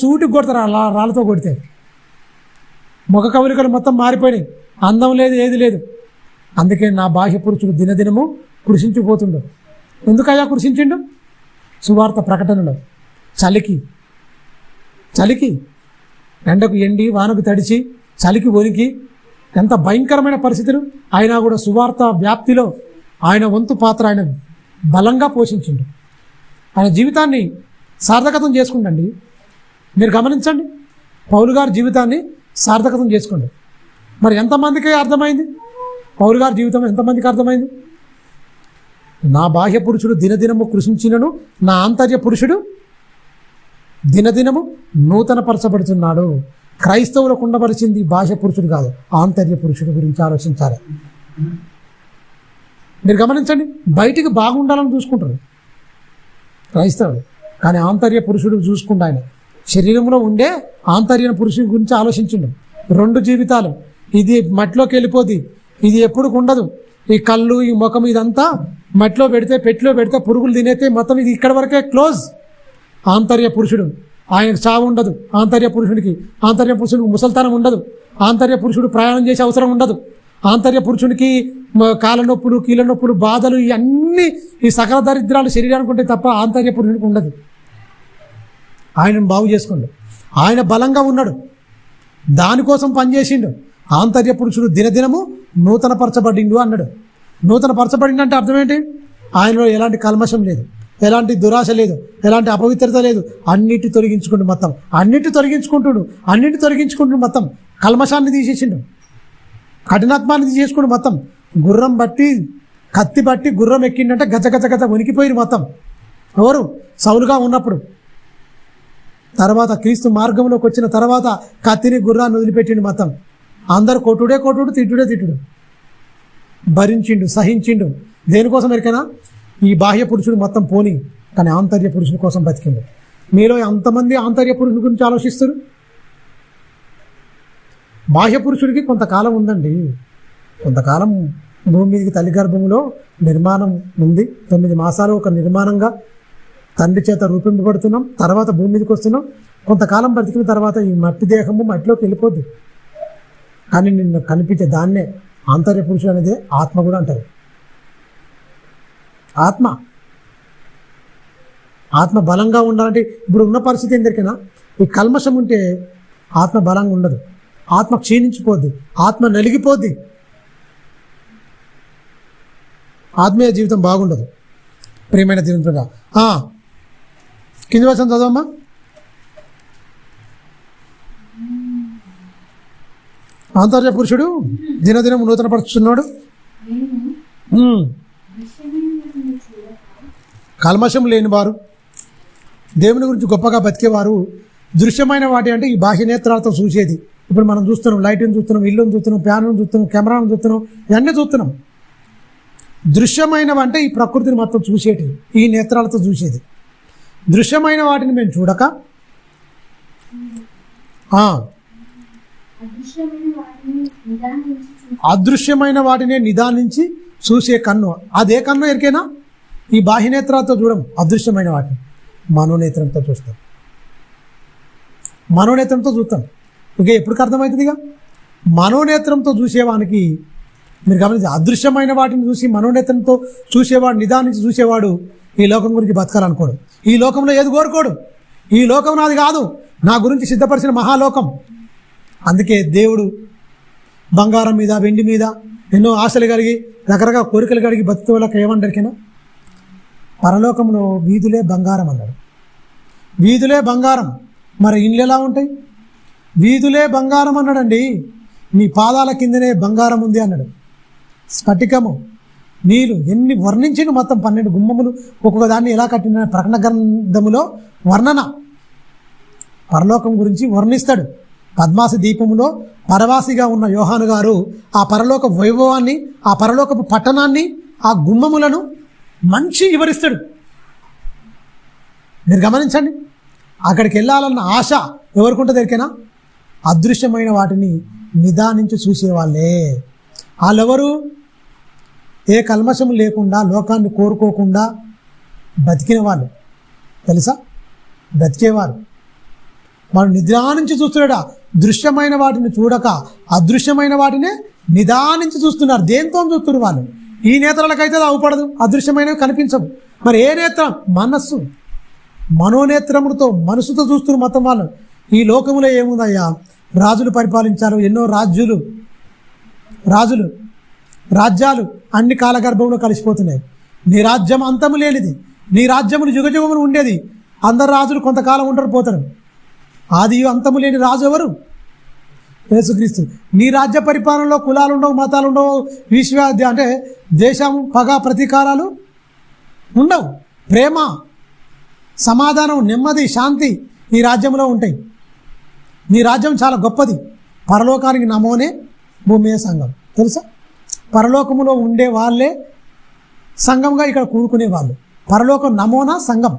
సూటికి కొడతారు రాళ్ళతో కొడితే. ముఖ కవలికలు మొత్తం మారిపోయినాయి, అందం లేదు, ఏది లేదు. అందుకే నా బాహ్య పురుషుడు దినదినము కృషించిపోతుండు. ఎందుకయ్యా కృషించిండు? సువార్త ప్రకటనలో చలికి ఎండకు ఎండి, వానకు తడిచి, చలికి వణికి, ఎంత భయంకరమైన పరిస్థితులు అయినా కూడా సువార్త వ్యాప్తిలో ఆయన వంతు పాత్ర ఆయన బలంగా పోషించిండు. ఆయన జీవితాన్ని సార్థకతం చేసుకుంటండి. మీరు గమనించండి, పౌలు గారి జీవితాన్ని సార్థకతం చేసుకోండి. మరి ఎంతమందికి అర్థమైంది పౌలు గారి జీవితం? ఎంతమందికి అర్థమైంది? నా బాహ్య పురుషుడు దినదినము కృషించినను, నా ఆంతర్య పురుషుడు దినదినము నూతనపరచబడుతున్నాడు. క్రైస్తవులకు ఉండవలసింది బాహ్య పురుషుడు కాదు, ఆంతర్య పురుషుడు గురించి ఆలోచించాలి. మీరు గమనించండి, బయటికి బాగుండాలని చూసుకుంటారు క్రైస్తవులు, కానీ ఆంతర్య పురుషుడు చూసుకుంటా. ఆయన శరీరంలో ఉండే ఆంతర్య పురుషుడి గురించి ఆలోచించిండు. 2 జీవితాలు, ఇది మట్టిలోకి వెళ్ళిపోద్ది, ఇది ఎప్పుడు ఉండదు. ఈ కళ్ళు, ఈ ముఖం, ఇదంతా మట్టిలో పెడితే, పెట్టిలో పెడితే పురుగులు తినేస్తే మొత్తం ఇది ఇక్కడ వరకే క్లోజ్. ఆంతర్య పురుషుడు, ఆయనకు చావు ఉండదు. ఆంతర్య పురుషుడికి ముసల్తనం ఉండదు. ఆంతర్య పురుషుడు ప్రయాణం చేసే అవసరం ఉండదు. ఆంతర్య పురుషుడికి కాళ్ళ నొప్పులు, కీళ్ళ నొప్పులు, బాధలు, ఇవన్నీ ఈ సకల దరిద్రాలు శరీరానికి ఉంటాయి తప్ప ఆంతర్య పురుషుడికి ఉండదు. ఆయనను బాగు చేసుకోండి. ఆయన బలంగా ఉన్నాడు, దానికోసం పనిచేసిండు. ఆంతర్య పురుషుడు దినదినము నూతనపరచబడిండు అన్నాడు. నూతనపరచబడిండు అంటే అర్థం ఏంటి? ఆయనలో ఎలాంటి కల్మషం లేదు, ఎలాంటి దురాశ లేదు, ఎలాంటి అపవిత్రత లేదు. అన్నిటి తొలగించుకుంటూ మొత్తం అన్నిటి తొలగించుకుంటూ మొత్తం కల్మషాన్ని తీసేసిండు, కఠినత్వాన్ని తీసేసుకుంటూ మొత్తం. గుర్రం బట్టి కత్తి బట్టి గుర్రం ఎక్కిండంటే గజ గజ గజ వణికిపోయిరు మొత్తం. ఎవరు? సౌలుగా ఉన్నప్పుడు. తర్వాత క్రీస్తు మార్గంలోకి వచ్చిన తర్వాత కత్తిని గుర్రాన్ని వదిలిపెట్టిండు మొత్తం. అందరు కొట్టుడే తిట్టుడు భరించిండు, సహించిండు. దేనికోసం ఎరికైనా? ఈ బాహ్య పురుషుడు మొత్తం పోని, కానీ ఆంతర్య పురుషుని కోసం బతికిండు. మీలో ఎంతమంది ఆంతర్య పురుషుని గురించి ఆలోచిస్తారు? బాహ్య పురుషుడికి కొంతకాలం ఉందండి. కొంతకాలం భూమి మీదకి తల్లి గర్భంలో నిర్మాణం ఉంది. 9 మాసాలు ఒక నిర్మాణంగా తండ్రి చేత రూపింపబడుతున్నాం. తర్వాత భూమి మీదకి వస్తున్నాం. కొంతకాలం బ్రతికిన తర్వాత ఈ మట్టి దేహము మట్టిలోకి వెళ్ళిపోద్ది. కానీ నిన్ను కనిపించే దాన్నే ఆంతర్య పురుషుడు అనేది ఆత్మ కూడా అంటారు. ఆత్మ బలంగా ఉండాలంటే ఇప్పుడు ఉన్న పరిస్థితి ఏందరికైనా ఈ కల్మషం ఉంటే ఆత్మ బలంగా ఉండదు, ఆత్మ క్షీణించిపోద్ది, ఆత్మ నలిగిపోద్ది, ఆత్మీయ జీవితం బాగుండదు. ప్రియమైన దేవునిగా కింది వచనం చదవమ్మా. ఆంతర్య పురుషుడు దినదినం నూతనపరుచుతున్నాడు. కల్మషం లేని వారు, దేవుని గురించి గొప్పగా బతికేవారు దృశ్యమైన వాటి అంటే ఈ బాహ్య నేత్రాలతో చూసేది. ఇప్పుడు మనం చూస్తున్నాం, లైట్ని చూస్తున్నాం, ఇల్లుని చూస్తున్నాం, ఫ్యాన్ను చూస్తున్నాం, కెమెరాను చూస్తున్నాం, ఇవన్నీ చూస్తున్నాం. దృశ్యమైనవి అంటే ఈ ప్రకృతిని మొత్తం చూసేటి, ఈ నేత్రాలతో చూసేది. దృశ్యమైన వాటిని మేము చూడక అదృశ్యమైన వాటిని నిదానించి చూసే కన్ను. అదే కన్ను ఎరికేనా? ఈ బాహ్యనేత్రాలతో చూడం అదృశ్యమైన వాటిని, మనోనేత్రంతో చూస్తాం. మనోనేత్రంతో చూస్తాం. ఇక ఎప్పటికి అర్థమవుతుందిగా? మనోనేత్రంతో చూసేవానికి మీరు గమనించి, అదృశ్యమైన వాటిని చూసి మనోనేత్రంతో చూసేవాడు, నిదానించి చూసేవాడు ఈ లోకం గురించి బతకాలనుకోడు. ఈ లోకంలో ఏది కోరుకోడు. ఈ లోకం నాది కాదు, నా గురించి సిద్ధపరిచిన మహాలోకం. అందుకే దేవుడు బంగారం మీద, వెండి మీద ఎన్నో ఆశలు కలిగి, రకరకాల కోరికలు కలిగి బతికే వాళ్ళకి ఏమంటారికైనా పరలోకంలో వీధులే బంగారం అన్నాడు. వీధులే బంగారం. మరి ఇండ్లు ఎలా ఉంటాయి? వీధులే బంగారం అన్నాడండి. మీ పాదాల కిందనే బంగారం ఉంది అన్నాడు. స్ఫటికము, నీళ్ళు ఎన్ని వర్ణించిన మొత్తం 12 గుమ్మములు ఒక్కొక్క దాన్ని ఎలా కట్టిన ప్రకటన గ్రంథములో వర్ణన పరలోకం గురించి వర్ణిస్తాడు. పద్మాసి దీపములో పరవాసిగా ఉన్న యోహాను గారు ఆ పరలోక వైభవాన్ని, ఆ పరలోకపు పట్టణాన్ని, ఆ గుమ్మములను మంచి వివరిస్తాడు. మీరు గమనించండి. అక్కడికి వెళ్ళాలన్న ఆశ ఎవరికి ఉంటుంది ఎరికైనా? అదృశ్యమైన వాటిని నిదానించి చూసేవాళ్ళే. వాళ్ళెవరు? ఏ కల్మషం లేకుండా, లోకాన్ని కోరుకోకుండా బతికిన వాళ్ళు. తెలుసా? బ్రతికేవారు. వాడు నిదానించి చూస్తున్నాడా? దృశ్యమైన వాటిని చూడక అదృశ్యమైన వాటినే నిదానించి చూస్తున్నారు. దేంతో చూస్తున్నారు వాళ్ళు? ఈ నేత్రాలకైతే అది అవపడదు, అదృశ్యమైనవి కనిపించవు. మరి ఏ నేత్రం? మనస్సు, మనోనేత్రములతో, మనసుతో చూస్తున్నారు మొత్తం వాళ్ళు. ఈ లోకములో ఏముందయ్యా? రాజులు పరిపాలించారు, ఎన్నో రాజ్యాలు అన్ని కాలగర్భంలో కలిసిపోతున్నాయి. నీ రాజ్యం అంతము లేనిది, నీ రాజ్యములు యుగయుగములు ఉండేది. అందరు రాజులు కొంతకాలం ఉంటారు, పోతారు. ఆది అంతము లేని రాజు ఎవరు? యేసుక్రీస్తు. నీ రాజ్య పరిపాలనలో కులాలు ఉండవు, మతాలు ఉండవు, అంటే దేశం పగ ప్రతీకారాలు ఉండవు. ప్రేమ, సమాధానం, నెమ్మది, శాంతి నీ రాజ్యంలో ఉంటాయి. నీ రాజ్యం చాలా గొప్పది. పరలోకానికి నమోనే భూమియే సంఘం. తెలుసా? పరలోకములో ఉండే వాళ్ళే సంఘంగా ఇక్కడ కూడుకునే వాళ్ళు. పరలోకం నమోనా సంఘం.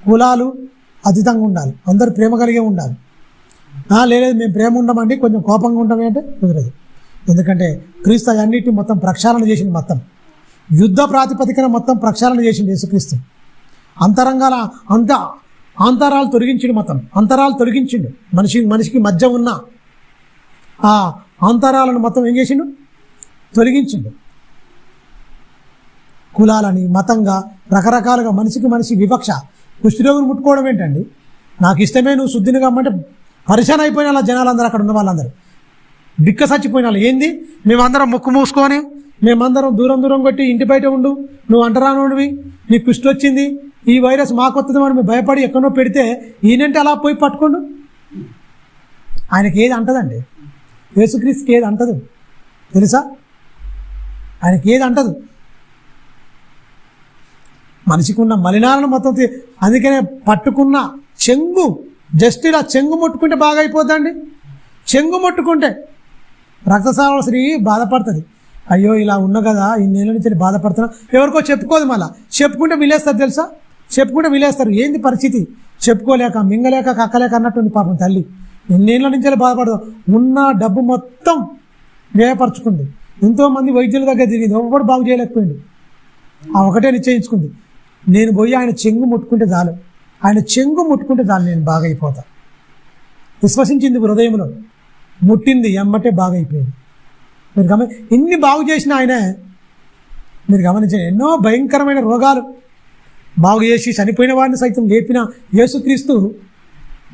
కులాలు అతీతంగా ఉండాలి, అందరూ ప్రేమ కలిగే ఉండాలి. లేదు మేము ప్రేమ ఉండమండి, కొంచెం కోపంగా ఉంటామే అంటే కుదరదు. ఎందుకంటే క్రీస్తు అన్నిటిని మొత్తం ప్రక్షాళన చేసింది. మొత్తం యుద్ధ ప్రాతిపదికన మొత్తం ప్రక్షాళన చేసింది యేసుక్రీస్తు. అంతరాలు తొలగించిండు. మొత్తం అంతరాలు తొలగించిండు. మనిషికి మధ్య ఉన్న ఆ అంతరాలను మొత్తం ఏం చేసిండు? తొలగించిండు. కులాలని, మతంగా, రకరకాలుగా మనిషి వివక్ష, కుష్ఠరోగులు ముట్టుకోవడం ఏంటండి? నాకు ఇష్టమే, నువ్వు శుద్ధిని కమ్మంటే పరిశాన్ అయిపోయిన వాళ్ళ జనాలందరూ, అక్కడ ఉన్న వాళ్ళందరూ బిక్క చచ్చిపోయిన వాళ్ళు. ఏంది మేమందరం ముక్కు మూసుకొని మేమందరం దూరం దూరం కొట్టి ఇంటి బయట ఉండు, నువ్వు అంటరానుడివి, నీకు కుష్టి వచ్చింది, ఈ వైరస్ మాకొత్తది అని మేము భయపడి ఎక్కడో పెడితే ఈయనంటే అలా పోయి పట్టుకోండు. ఆయనకి ఏది అంటదండి? యేసుక్రీస్తుకి ఏది అంటదు తెలుసా? ఆయనకి ఏది అంటదు. మనిషికి ఉన్న మలినాలను మొత్తం అందుకనే పట్టుకున్న చెంగు, జస్ట్ ఇలా చెంగు ముట్టుకుంటే బాగా అయిపోద్దండి. చెంగు ముట్టుకుంటే రక్తస్రావ స్త్రీ బాధపడుతుంది. అయ్యో ఇలా ఉన్న కదా, ఇన్నేళ్ళ నుంచి బాధపడుతున్నా, ఎవరికో చెప్పుకోదు, మళ్ళీ చెప్పుకుంటే విలేస్తారు తెలుసా? చెప్పుకుంటే విలేస్తారు. ఏంది పరిస్థితి? చెప్పుకోలేక మింగలేక కక్కలేక అన్నట్టుంది పాపం తల్లి. ఎన్నేళ్ళ నుంచి బాధపడదు, ఉన్న డబ్బు మొత్తం వ్యయపరచుకుంది. ఎంతోమంది వైద్యుల దగ్గర తిరిగింది, ఒకటి బాగు చేయలేకపోయింది. ఆ ఒకటే నిశ్చయించుకుంది, నేను పోయి ఆయన చెంగు ముట్టుకుంటే చాలు, ఆయన చెంగు ముట్టుకుంటే చాలు, నేను బాగా అయిపోతా. విశ్వసించింది హృదయంలో, ముట్టింది, ఎమ్మటే బాగా అయిపోయింది. మీరు ఇన్ని బాగు చేసిన ఆయనే. మీరు గమనించండి, ఎన్నో భయంకరమైన రోగాలు బాగు చేసి చనిపోయిన వాడిని సైతం లేపిన యేసుక్రీస్తు.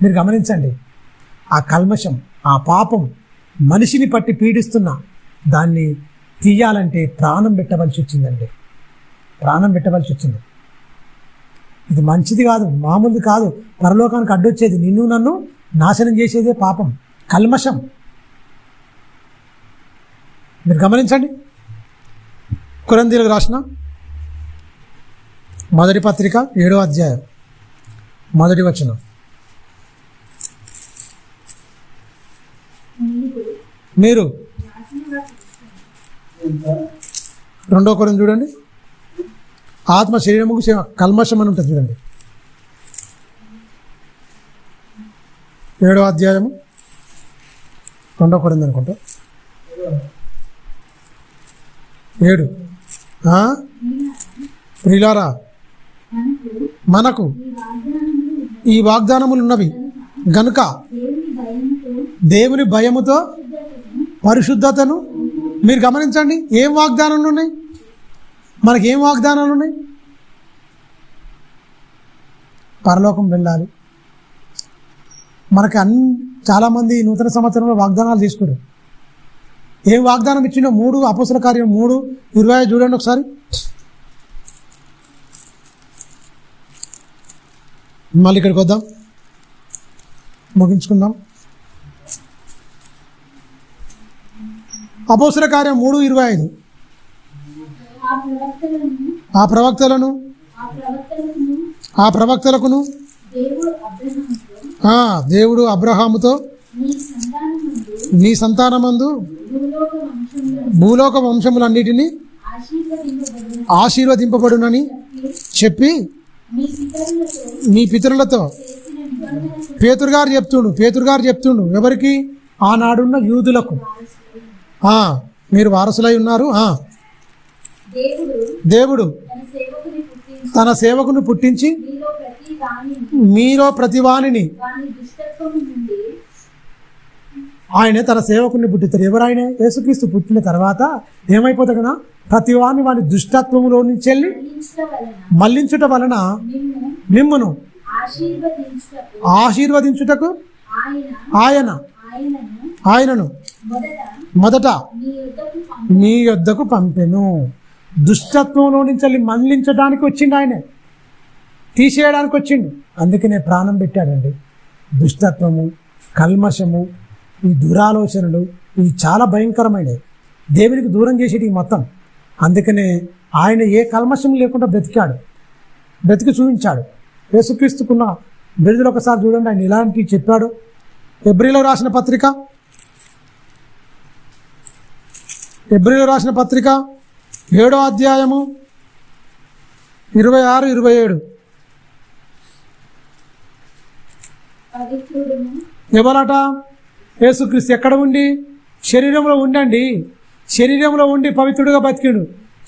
మీరు గమనించండి, ఆ కల్మషం, ఆ పాపం మనిషిని పట్టి పీడిస్తున్న దాన్ని తీయాలంటే ప్రాణం పెట్టవలసి వచ్చిందండి. ప్రాణం పెట్టవలసి వచ్చింది. ఇది మంచిది కాదు, మామూలుది కాదు. పరలోకానికి అడ్డొచ్చేది, నిన్ను నన్ను నాశనం చేసేదే పాపం, కల్మషం. మీరు గమనించండి, కొరింథీయులకు రాసిన మొదటి పత్రిక 7వ అధ్యాయం 1వ వచనం. మీరు 2వ కొరింథీ చూడండి, ఆత్మ శరీరముకు కల్మషం అని ఉంటుంది చూడండి. 7వ అధ్యాయము 2వ కొరింథీ అనుకుంటా 7. ప్రియులారా, మనకు ఈ వాగ్దానములు ఉన్నవి గనుక దేవుని భయముతో పరిశుద్ధతను. మీరు గమనించండి, ఏం వాగ్దానాలు ఉన్నాయి మనకి? ఏం వాగ్దానాలు ఉన్నాయి? పరలోకం వెళ్ళాలి. మనకి చాలామంది నూతన సంవత్సరంలో వాగ్దానాలు తీసుకున్నారు. ఏం వాగ్దానం ఇచ్చిందో 3 అపోస్తల కార్యం 3:25 చూడండి ఒకసారి. మళ్ళీ ఇక్కడికి వద్దాం, ముగించుకుందాం. అపోస్తల కార్యం 3:25. ఆ ప్రవక్తలకును దేవుడు అబ్రహాముతో నీ సంతానమందు భూలోక వంశములన్నిటినీ ఆశీర్వదింపబడునని చెప్పి మీ పితరులతో పేతురు గారు చెప్తుండు ఎవరికి? ఆనాడున్న యూదులకు. మీరు వారసులై ఉన్నారు. దేవుడు తన సేవకుని పుట్టించి మీలో ప్రతివానిని, ఆయన తన సేవకుని పుట్టిస్తారు. ఎవరు? ఆయన యేసుక్రీస్తు పుట్టిన తర్వాత ఏమైపోతాడు కదా, ప్రతివాని వాని దుష్టత్వములో నుంచి వెళ్ళి మళ్లించుట వలన మిమ్మును ఆశీర్వదించుటకు ఆయనను మొదట మీ యొద్దకు పంపెను. దుష్టత్వంలో నుంచి వెళ్ళి మళ్లించడానికి వచ్చిండు, ఆయనే తీసేయడానికి వచ్చిండు. అందుకనే ప్రాణం పెట్టాడండి. దుష్టత్వము, కల్మషము, ఈ దురాలోచనలు, ఇవి చాలా భయంకరమైనవి, దేవునికి దూరం చేసేటి మొత్తం. అందుకనే ఆయన ఏ కల్మషం లేకుండా బ్రతికి చూపించాడు. యేసుక్రీస్తుకున్న బిరుదులు ఒకసారి చూడండి, ఆయన ఇలాంటివి చెప్పాడు. హెబ్రీయులకు రాసిన పత్రిక 7వ అధ్యాయము 26-27. ఎవరట? యేసుక్రీస్తు ఎక్కడ ఉండి? శరీరంలో ఉండండి. శరీరంలో ఉండి పవిత్రుడుగా బతికిండు,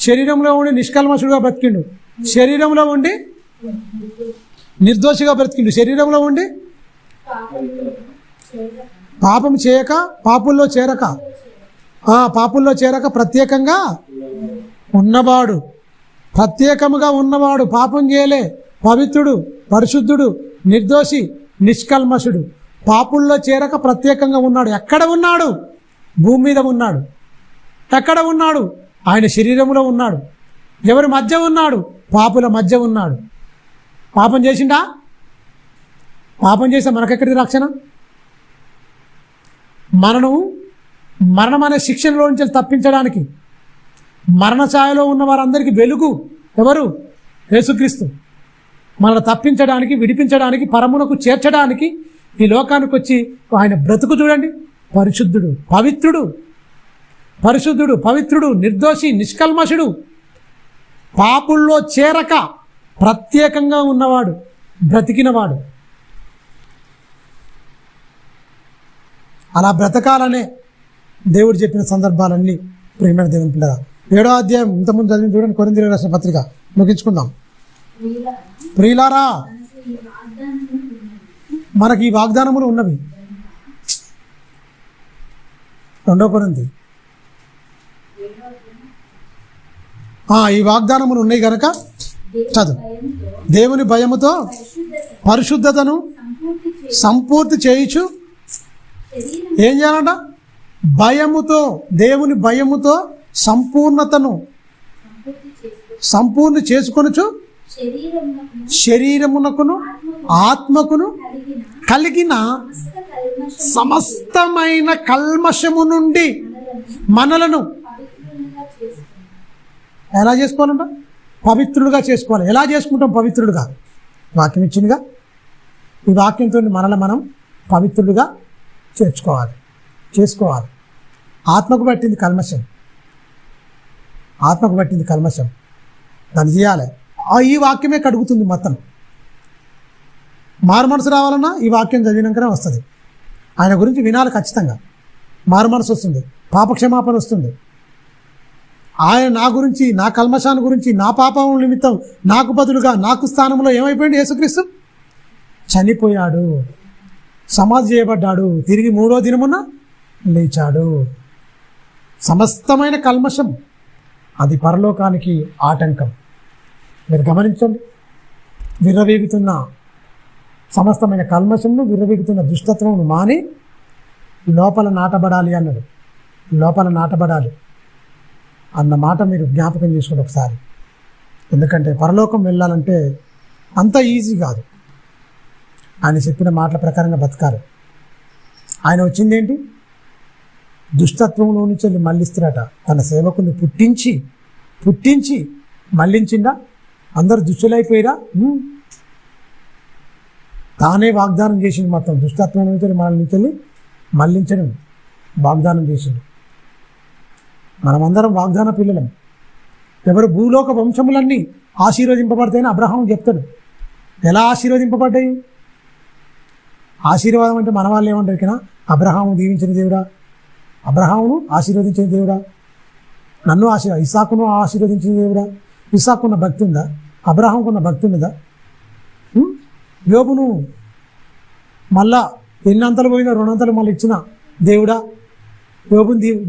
శరీరంలో ఉండి నిష్కల్మషుడుగా బతికిండు, శరీరంలో ఉండి నిర్దోషిగా బ్రతికిండు, శరీరంలో ఉండి పాపం చేయక, పాపుల్లో చేరక ప్రత్యేకంగా ఉన్నవాడు, పాపం చేయలే, పవిత్రుడు, పరిశుద్ధుడు, నిర్దోషి, నిష్కల్మషుడు, పాపుల్లో చేరక ప్రత్యేకంగా ఉన్నాడు. ఎక్కడ ఉన్నాడు? భూమి మీద ఉన్నాడు. ఎక్కడ ఉన్నాడు? ఆయన శరీరంలో ఉన్నాడు. ఎవరి మధ్య ఉన్నాడు? పాపుల మధ్య ఉన్నాడు. పాపం చేసిండా? పాపం చేస్తే మనకెక్కడికి రక్షణ? మరణం అనే శిక్షణలో నుంచి తప్పించడానికి, మరణ ఛాయలో ఉన్న వారందరికీ వెలుగు ఎవరు? యేసుక్రీస్తు. మనల్ని తప్పించడానికి, విడిపించడానికి, పరమునకు చేర్చడానికి ఈ లోకానికి వచ్చి ఆయన బ్రతుకు చూడండి. పరిశుద్ధుడు, పవిత్రుడు, పరిశుద్ధుడు, పవిత్రుడు, నిర్దోషి, నిష్కల్మషుడు, పాపుల్లో చేరక ప్రత్యేకంగా ఉన్నవాడు, బ్రతికినవాడు. అలా బ్రతకాలనే దేవుడు చెప్పిన సందర్భాలన్నీ ప్రియమైన దేవుని పిల్లరా. 7వ అధ్యాయం ఇంతకుముందు చదివి చూడండి. కొరింథీయులకు రాసిన పత్రిక ముగించుకుందాం. ప్రియులారా, మనకి ఈ వాగ్దానములు ఉన్నవి. 2 కొరింథీ ఈ వాగ్దానములు ఉన్నాయి కనుక చదువు. దేవుని భయముతో పరిశుద్ధతను సంపూర్తి చేయుచు ఏం చేయాలంట? భయముతో, దేవుని భయముతో సంపూర్ణతను సంపూర్ణ చేసుకొనుచు శరీరమునకును ఆత్మకును కలిగిన సమస్తమైన కల్మషము నుండి మనలను ఎలా చేసుకోవాలంట? పవిత్రులుగా చేసుకోవాలి. ఎలా చేసుకుంటాం పవిత్రులుగా? వాక్యం ఇచ్చిందిగా. ఈ వాక్యంతో మనల్ని మనం పవిత్రులుగా చేసుకోవాలి. ఆత్మకు పట్టింది కల్మషం, ఆత్మకు పట్టింది కల్మషం, దాన్ని చేయాలి. ఈ వాక్యమే కడుగుతుంది మొత్తం. మారు మనసు రావాలన్నా ఈ వాక్యం చదివినాకనే వస్తుంది. ఆయన గురించి వినాలి ఖచ్చితంగా. మారు మనసు వస్తుంది, పాపక్షమాపణ వస్తుంది. ఆయన నా గురించి, నా కల్మషాన్ని గురించి, నా పాపం నిమిత్తం నాకు బదులుగా, నాకు స్థానంలో ఏమైపోయింది? యేసుక్రీస్తు చనిపోయాడు, సమాధి చేయబడ్డాడు, తిరిగి 3వ దినమున లేచాడు. సమస్తమైన కల్మషం అది పరలోకానికి ఆటంకం. మీరు గమనించండి. విర్రవీగుతున్న సమస్తమైన కల్మషంను, విర్రవీగుతున్న దుష్టత్వమును మాని లోపల నాటబడాలి అన్నాడు. లోపల నాటబడాలి అన్న మాట మీరు జ్ఞాపకం చేసుకోండి ఒకసారి. ఎందుకంటే పరలోకం వెళ్ళాలంటే అంత ఈజీ కాదు. ఆయన చెప్పిన మాటల ప్రకారంగా బతకాలి. ఆయన వచ్చిందేంటి? దుష్టత్వంలో నుంచి వెళ్ళి మళ్ళిస్తున్నట. తన సేవకుని పుట్టించి మళ్ళించిందా? అందరు దుష్టులైపోయిరా? తానే వాగ్దానం చేసింది. మొత్తం దుష్టత్వం నుంచి మనల్ని నుంచి వెళ్ళి మళ్ళించడం వాగ్దానం చేసింది. మనమందరం వాగ్దాన పిల్లలం. ఎవరు భూలోక వంశములన్నీ ఆశీర్వదింపబడతాయని అబ్రహాం చెప్తాడు. ఎలా ఆశీర్వదింపబడ్డాయి? ఆశీర్వాదం అంటే మన వాళ్ళు ఏమంటారు ఇక్కడ? అబ్రహాము దీవించిన దేవుడా, అబ్రహామును ఆశీర్వదించిన దేవుడా, నన్ను ఇసాకును ఆశీర్వదించిన దేవుడా. ఇసాకున్న భక్తి ఉందా? అబ్రహాంకున్న భక్తి ఉన్నదా? యోబును మళ్ళా ఎన్నంతలు పోయినా 2 అంతలు మళ్ళీ ఇచ్చిన దేవుడా.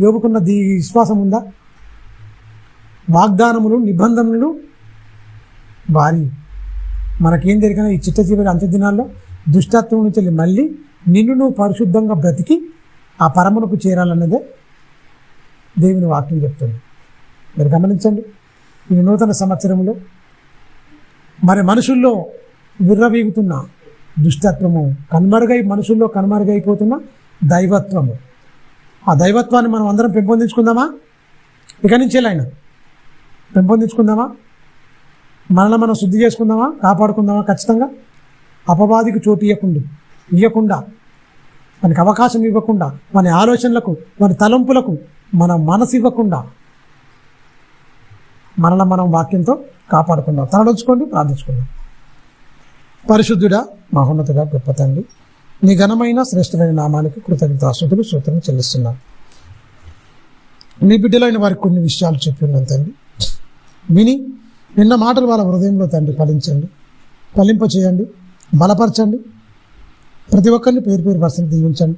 యోబుకున్న విశ్వాసం ఉందా? వాగ్దానములు, నిబంధనలు భారీ. మనకేం జరిగినా ఈ చిట్ట చివరి అంత్య దినాల్లో దుష్టత్వం నుంచి మళ్ళీ నిన్ను నువ్వు పరిశుద్ధంగా బ్రతికి ఆ పరమునకు చేరాలన్నదే దేవుని వాక్యం చెప్తుంది. మీరు గమనించండి. ఈ నూతన సంవత్సరంలో మరి మనుషుల్లో విర్రవీగుతున్న దుష్టత్వము మనుషుల్లో కనుమరుగైపోతున్న దైవత్వము, ఆ దైవత్వాన్ని మనం అందరం పెంపొందించుకుందామా? ఇక నుంచి ఆయన పెంపొందించుకుందామా? మనల్ని మనం శుద్ధి చేసుకుందామా? కాపాడుకుందామా? ఖచ్చితంగా అపవాదికి చోటు ఇవ్వకుండా మనకి అవకాశం ఇవ్వకుండా, మన ఆలోచనలకు, మన తలంపులకు మన మనసు ఇవ్వకుండా మనల్ని మనం వాక్యంతో కాపాడుకుందాం. తలదొచ్చుకోండి, ప్రార్థించుకుందాం. పరిశుద్ధుడా, మహోన్నతుడా, గొప్ప తండ్రి, నీ ఘనమైన శ్రేష్టమైన నామానికి కృతజ్ఞతాస్తుతులు స్తోత్రం చెల్లిస్తున్నాను. నీ బిడ్డలైన వారికి కొన్ని విషయాలు చెప్పిన్నాను తండ్రి. విన్న మాటలు వాళ్ళ హృదయంలో తండ్రి ఫలింప చేయండి, బలపరచండి. ప్రతి ఒక్కరిని పేరు పర్సన్ దీవించండి,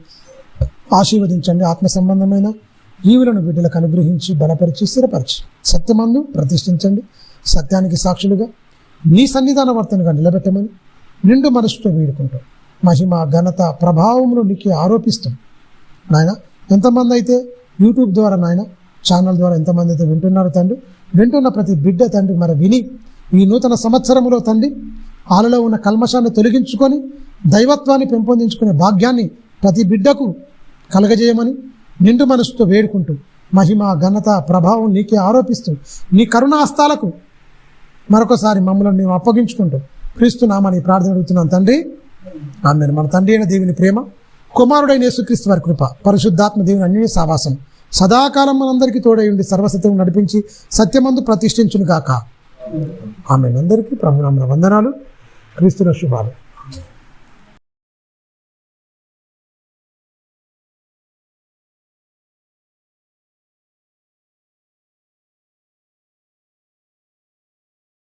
ఆశీర్వదించండి. ఆత్మ సంబంధమైన ఈవులను బిడ్డలకు అనుగ్రహించి బలపరిచి స్థిరపరిచి సత్యమందు ప్రతిష్ఠించండి. సత్యానికి సాక్షులుగా నీ సన్నిధాన వర్తనగా నిలబెట్టమని నిండు మనసుతో వేడుకుంటాం. మహిమ ఘనత ప్రభావములు నీకే ఆరోపిస్తాం నాయన. ఎంతమంది అయితే యూట్యూబ్ ద్వారా నాయన ఛానల్ ద్వారా ఎంతమంది అయితే వింటున్నారు తండ్రి, వింటున్న ప్రతి బిడ్డ తండ్రి మరి విని ఈ నూతన సంవత్సరంలో తండ్రి వాళ్ళలో ఉన్న కల్మషాన్ని తొలగించుకొని దైవత్వాన్ని పెంపొందించుకునే భాగ్యాన్ని ప్రతి బిడ్డకు కలగజేయమని నిండు మనసుతో వేడుకుంటూ మహిమ ఘనత ప్రభావం నీకే ఆరోపిస్తూ నీ కరుణాస్తాలకు మరొకసారి మమ్మల్ని మేము అప్పగించుకుంటూ క్రీస్తు నామని ప్రార్థన అడుగుతున్నాం తండ్రి, ఆమేన్. మన తండ్రి అయిన దేవుని ప్రేమ, కుమారుడైన యేసుక్రీస్తు వారి కృప, పరిశుద్ధాత్మ దేవుని అన్యోన్య సావాసం సదాకాలం మనందరికీ తోడై ఉండి సర్వసత్యం నడిపించి సత్యమందు ప్రతిష్ఠించును గాక. ఆమేన్. అందరికీ ప్రభునామమున వందనాలు, క్రీస్తుల శుభాలు.